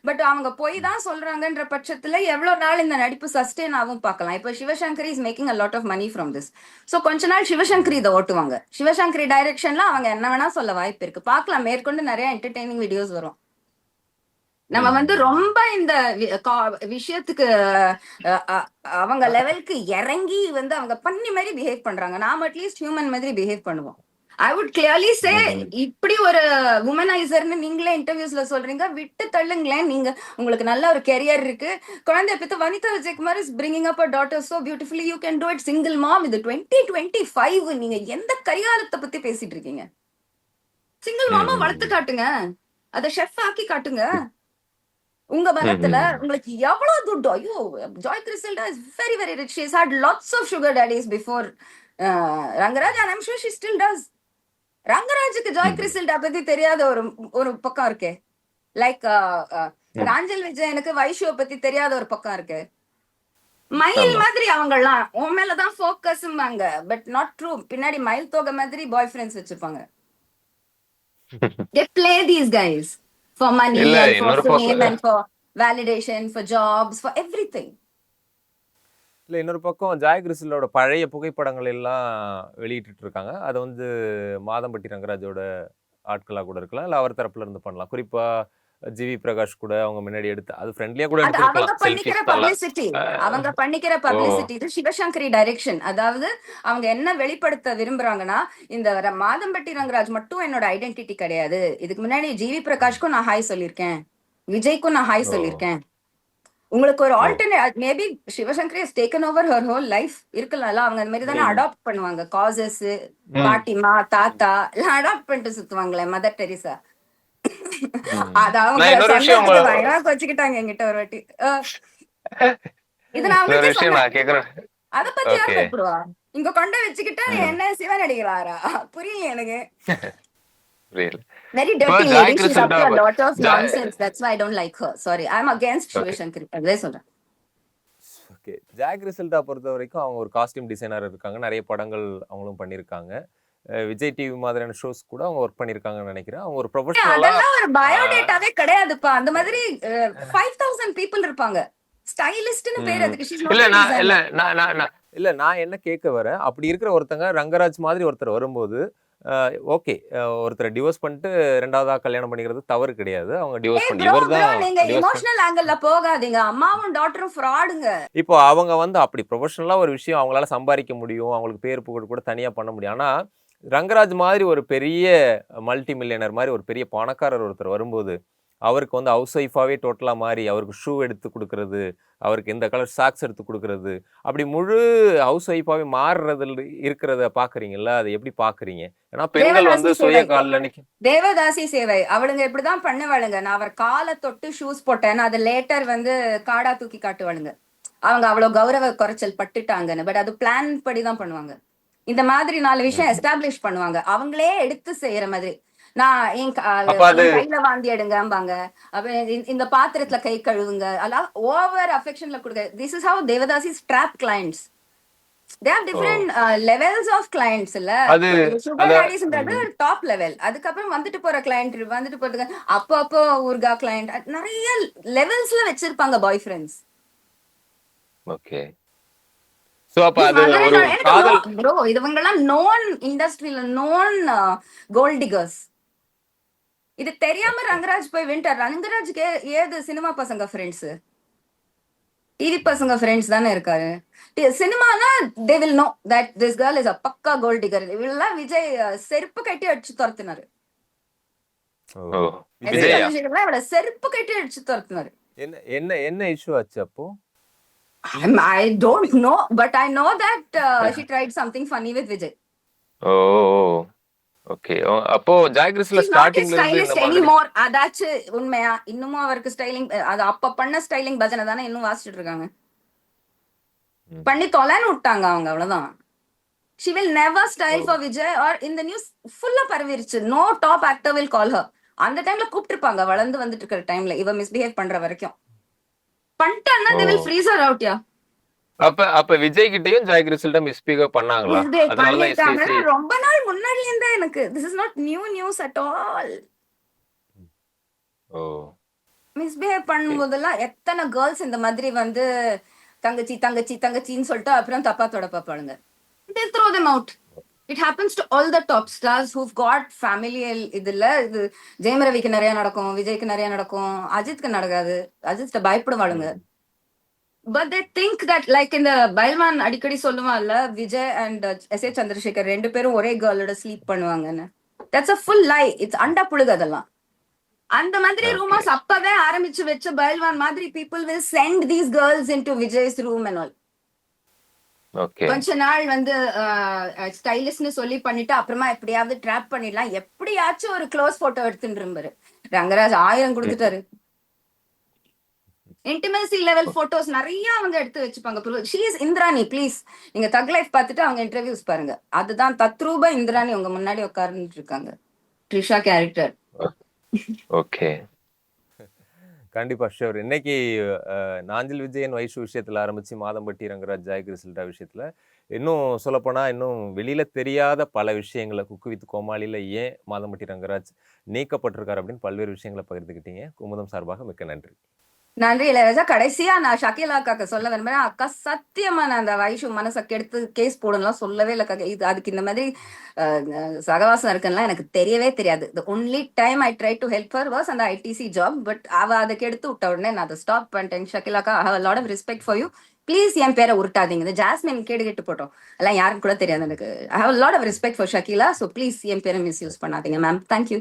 பட் அவங்க போய் தான் சொல்றாங்கன்ற பட்சத்துல எவ்வளவு நாள் இந்த நடிப்பு சஸ்டெயின் ஆகும் பார்க்கலாம். இப்போ Sivasankari is making a lot of money from this. So கொஞ்ச நாள் சிவசங்கரி இதை ஓட்டுவாங்க. சிவசங்கரி டைரக்ஷன்ல அவங்க என்ன வேணா சொல்ல வாய்ப்பு இருக்கு. பார்க்கலாம், மேற்கொண்டு நிறைய என்டர்டெய்னிங் வீடியோஸ் வரும். நம்ம வந்து ரொம்ப இந்த விஷயத்துக்கு அவங்க லெவலுக்கு இறங்கி வந்து அவங்க பண்ணி மாதிரி பிஹேவ் பண்றாங்க. நாம அட்லீஸ்ட் ஹியூமன் மாதிரி பிஹேவ் பண்ணுவோம். ஐ வுட் கிளியர்லி சே, இப்படி ஒரு உமனைசர்னு நீங்களே இன்டர்வியூஸ்ல சொல்றீங்க, விட்டு தள்ளுங்களேன். நீங்க உங்களுக்கு நல்ல ஒரு கெரியர் இருக்கு, குழந்தைய பத்தி Vanitha Vijayakumar is bringing up a daughter so beautifully, you can do it. Single mom, இது 2025. நீங்க எந்த கரிகாலத்தை பத்தி பேசிட்டு இருக்கீங்க? சிங்கிள் மாமா வளர்த்து காட்டுங்க, அதை ஷெஃப் ஆக்கி காட்டுங்க. உங்க மனத்துல உங்களுக்கு எவ்வளவு துட்டு. ஐயோ, Joy Crizildaa is very very rich. She has had lots of sugar daddies before Rangaraj and I'm sure she still does. ரங்கராஜுக்கு ஜாய் கிறிஸ்டல்டா பத்தி தெரியாத ஒரு பக்கம் இருக்கு. லைக் ராஞ்சல் விஜயனுக்கு வைஷுவ பத்தி தெரியாத ஒரு பக்கம் இருக்கு. மயில் மாதிரி அவங்க எல்லாம் உன் மேலதான் போக்கஸ்ம்பாங்க, பட் நாட் ட்ரூ. பின்னாடி மயில் தோகை மாதிரி பாய் ஃப்ரெண்ட்ஸ் வச்சிருப்பாங்க. They play these guys for money and for fame and for validation, for jobs, for everything. இல்லை, இன்னொரு பக்கம் ஜாய் கிறிஸ்டலோட பழைய புகைப்படங்கள் எல்லாம் வெளியிட்டு இருக்காங்க. அதை வந்து மாதம்பட்டி ரங்கராஜோட ஆட்களாக கூட இருக்கலாம், இல்லை அவர் தரப்புல இருந்து பண்ணலாம். குறிப்பா ஜிவி பிரகாஷ் கூட அவங்க முன்னாடி எடுத்து அது ஃப்ரெண்ட்லியா கூட அவங்க பண்ணிக்கிற பப்ளிசிட்டி இது சிவசங்கரி டைரக்ஷன். அதாவது அவங்க என்ன வெளிப்படுத்த விரும்புறாங்கன்னா, இந்த மாதம்பட்டி ரங்கராஜ் மட்டும் என்னோட ஐடென்டிட்டி கிடையாது. இதுக்கு முன்னாடி ஜிவி பிரகாஷ்க்கும் நான் ஹாய் சொல்லியிருக்கேன், விஜய்க்கும் நான் ஹாய் சொல்லியிருக்கேன். உங்களுக்கு ஒரு alternate maybe Sivasankari has taken over her whole life இருக்கலாம்ல. அவங்க அந்த மாதிரி தானே அடாப்ட் பண்ணுவாங்க. காசஸ், பாட்டிமா, தாத்தா எல்லாம் அடாப்ட் பண்ணிட்டு சுத்துவாங்களே, மதர் டெரிசா. அத அவங்க நான் இன்னொரு விஷயம் சொன்னதுக்கு பயங்கரமா வச்சுக்கிட்டாங்க என்கிட்ட ஒரு வாட்டி. இது நான் இன்னொரு அவங்கள்ட்ட விஷயம் சொன்னேன். நான் கேக்குறேன். அத பத்தி யார் ஓகே. பயப்படுவா? இங்க கொண்டு வச்சுக்கிட்டா என்ன சிவன் அடிக்கிறாரா? புரியல எனக்கு. புரியல. Very இப்போ dirty Joy lady. She's up கிறிஸ்டல்டா to a lot of Joy nonsense. That's why I don't like her. Sorry. I'm against okay. Shivashankar. அதே சொல்றேன். ஓகே. ஜாக் ரிசல்ட்டா பொறுத்தவரைக்கும் அவங்க ஒரு காஸ்டியூம் டிசைனர் இருக்காங்க. நிறைய படங்கள் அவங்களும் பண்ணியிருக்காங்க. விஜய் டிவி மாதிரியான ஷோஸ் கூட அவங்க ஒர்க் பண்ணியிருக்காங்கன்னு நினைக்கிறேன். அவங்க ஒரு ப்ரொஃபஷனலா அதெல்லாம் ஒரு பயோடேட்டாவே கிடையாதுப்பா. அந்த மாதிரி 5000 people இருப்பாங்க. ஸ்டைலிஸ்ட்னு பேர் அதுக்கு. She's not இல்ல a நான் இல்ல designer. நான் இல்ல நான் என்ன கேட்க வரேன், அப்படி இருக்கிற ஒருத்தங்க ரங்கராஜ் மாதிரி ஒருத்தர் வரும்போது, ஓகே ஒருத்தரை டிவோர்ஸ் பண்ணிட்டு 2வதா கல்யாணம் பண்ணிக்கிறது தவறு கிடையாது. அவங்க டிவோர்ஸ் பண்ணி ப்ரோ இவர் ப்ரோ தான் நீங்க டிவோர்ஸ் பண்ணி எமோஷனல் ஆங்கிள் போகாதீங்க. அம்மாவும் டாட்டரும் ஃப்ராடுங்க. இப்போ அவங்க வந்து அப்படி ப்ரொஃபஷனலா ஒரு விஷயம் அவங்களால சம்பாதிக்க முடியும். அவங்களுக்கு பேர் புகழ் கூட தனியா பண்ண முடியும். ஆனா, ரங்கராஜ் மாதிரி ஒரு பெரிய மல்டி மில்லியனர் மாரி ஒரு பெரிய பணக்காரர் ஒருத்தர் வரும்போது, அவருக்கு வந்து ஹவுஸ் ஒய்ஃபாவே டோட்டலா மாறி, அவருக்கு ஷூ எடுத்து குடுக்குறது, அவருக்கு இந்த கலர் சாக்ஸ் எடுத்து குடுக்குறது, அப்படி முழு ஹவுஸ் ஒய்ஃபாவே மாறுறதுல இருக்கிறத பார்க்குறீங்கல்ல, அத எப்படி பார்க்குறீங்க? ஏன்னா பெண்கள் வந்து தேவதாசி சுய சேவை. கால்ல தேவதாசி சேவை. அவளுங்க இப்படிதான் பண்ணுவாளுங்க. நான் அவர் காலை தொட்டு ஷூஸ் போட்டேன். அது லேட்டர் வந்து காடா தூக்கி காட்டுவாளுங்க. அவங்க அவ்வளவு கௌரவ குறைச்சல் பட்டுட்டாங்கன்னு. பட் அது பிளான் படிதான் பண்ணுவாங்க. இந்த மாதிரி 4 விஷயம் எஸ்டாப்ளிஷ் பண்ணுவாங்க. அவங்களே எடுத்து செய்யற மாதிரி. நான் அப்ப அது என் கையில வாந்தி எடுங்கம்பாங்க. அப்ப இந்த பாத்திரத்துல கை கழுவுங்க. அதெல்லாம் ஓவர் அஃபெக்ஷன்ல கொடுக்க. This is how devadasis trap clients. They have ஓ different levels of clients இல்ல. அது சுகர் அத டாடிஸ்ன்றது டாப் லெவல். அதுக்கப்புறம் வந்துட்டு போற கிளைண்ட் வந்துட்டு போறதுக்கு அப்போ ஊர்கா கிளைண்ட் நிறைய லெவல்ஸ்ல வச்சிருப்பாங்க பாய் ஃப்ரெண்ட்ஸ். ஓகே. சோ அப்ப அது ஒரு எனக்கு காதல் ப்ரோ இவங்கெல்லாம் நோன் இண்டஸ்ட்ரியில நோன் கோல்ட் டிகர்ஸ். இது தெரியாம ஓகே. ரங்கராஜ் போய் வின்டர். ரங்கராஜுக்கு ஏது சினிமா பசங்க ஃப்ரெண்ட்ஸ், டிவி பசங்க ஃப்ரெண்ட்ஸ் தானே இருக்காரு. சினிமானா they will know that this girl is a pakka gold digger. இவெல்லாம் விஜய் செருப்பு கட்டி அடிச்சு துரத்தினாரு. ஓ! ஓ எஸ் ஏ விஜயா? சந்திரசேகர்லாம் இவள செருப்பு கட்டி அடிச்சு துரத்தினாரு. என்ன என்ன என்ன இஷ்யூ ஆச்சு அப்போ? I don't know, but I know that she tried something funny with Vijay. ஓ ஓகே. அப்போ Joy Crystal She's not a ஸ்டார்டிங்ல இருந்து இந்த stylist மாதிரி anymore. அதாச்சு உண்மையா? இன்னமும் அவருக்கு ஸ்டைலிங் அது அப்ப பண்ண ஸ்டைலிங் பஜனை தானே இன்னும் வாசிச்சுட்டு இருக்காங்க. ம். பண்ணி தொலைன்னு விட்டாங்க அவங்க, அவ்வளவுதான். She will never O style for Vijay or in the news full of பரவிருச்சு. No top actor will call her. அந்த டைம்ல கூப்பிட்டிருப்பாங்க வளர்ந்து வந்துட்டு இருக்கிற டைம்ல இவ மிஸ்பிஹேவ் பண்ற வரைக்கும். பண்ணிட்டான்னா ஓ they will freeze her out. Yeah. அப்ப விஜய் கிட்டயும் ஜாய் கிறிஸ்டல்ட்ட மிஸ்பிஹேவ் பண்ணாங்களா? மிஸ்பிஹேவ் அதனாலதான் பண்ணிருக்காங்க எஸ்சிஎஸ்சி ரொம்ப நாள் முன்னாடில இருந்தே. எனக்கு this is not new news at all. ஓ மிஸ்பிஹேவ் ஓகே. பண்ணும்போதெல்லாம் எத்தனை கேர்ள்ஸ் இந்த மாதிரி வந்து தங்கச்சி தங்கச்சி தங்கச்சின்னு சொல்லிட்டு அப்புறம் தப்பா தொட பாப்பாளுங்க. They throw them out. It happens to all the top stars who've got familial இதுல. இது ஜெயம் ரவிக்கு நிறைய நடக்கும், விஜய்க்கு நிறைய நடக்கும், அஜித்க்கு நடக்காது. அஜித் பயப்படுவாளுங்க. ம். But they think that like in the Bayilvan அடிக்கடி சொல்லுவான்ல, Vijay and S A Chandrasekhar 2 பேரும் ஒரே கேர்ளோட ஸ்லீப் பண்ணுவாங்கன்னு. That's a full lie. It's அண்டா புழுகு அதெல்லாம். அந்த மாதிரி ஓகே. ரூமர்ஸ் அப்பவே ஆரம்பிச்சு வச்ச பைல்வான் மாதிரி people will send these girls into Vijay's room and all. Okay. கொஞ்ச நாள் வந்து ஸ்டைலிஷ்னு சொல்லி பண்ணிட்டு அப்புறமா எப்படியாவது ட்ராப் பண்ணிடலாம், எப்படியாச்சும் ஒரு க்ளோஸ் போட்டோ எடுத்துட்டு இருந்தாரு. ரங்கராஜ் 1000 கொடுத்துட்டாரு. இன்டிமேசி லெவல் போட்டோஸ் நிறைய அவங்க எடுத்து வச்சுப்பாங்க. She is Indrani. ப்ளீஸ் நீங்க தக் லைஃப் பார்த்துட்டு அவங்க இன்டர்வியூஸ் பாருங்க. அதுதான் தத்ரூப இந்திராணி உங்க முன்னாடி உட்கார்ந்துட்டு இருக்காங்க. ட்ரிஷா கேரக்டர். ஓகே. கண்டிப்பா ஷூர். இன்னைக்கு நாஞ்சில் விஜயன் வைஷு விஷயத்துல ஆரம்பிச்சு மாதம்பட்டி ரங்கராஜ் ஜாய் கிறிஸ்டல்டா விஷயத்துல இன்னும் சொல்லப்போனா இன்னும் வெளியில தெரியாத பல விஷயங்களை குக்கு வித் கோமாளியில ஏன் மாதம்பட்டி ரங்கராஜ் நீக்கப்பட்டிருக்காரு அப்படின்னு பல்வேறு விஷயங்களை பகிர்ந்துக்கிட்டீங்க. குமுதம் சார்பாக மிக்க நன்றி. நன்றி இளையராஜா. கடைசியா நான் ஷக்கீலா அக்காக்கு சொல்ல விரும்புறேன். அக்கா சத்தியமா நான் அந்த வைஷு மனசை கெடுத்து கேஸ் போடலாம் சொல்லவே இல்லை. இது அதுக்கு இந்த மாதிரி சகவாசம் இருக்குன்னா எனக்கு தெரியவே தெரியாது. The only time I tried to help her was அந்த ITC job. பட் அவ அதை கெடுத்து விட்ட உடனே நான் அதை ஸ்டாப் பண்ணிட்டேன். ஷக்கீலா அக்கா, I have a lot of respect for you. Please என் பேரை உருட்டாதீங்க. இந்த ஜாஸ்மின் கேட்டு போட்டோம் எல்லாம் யாருக்கு கூட தெரியாது எனக்கு. I have a lot of respect for Shakeela. So please என் பேரை மிஸ்யூஸ் பண்ணாதீங்க மேம். தேங்க்யூ.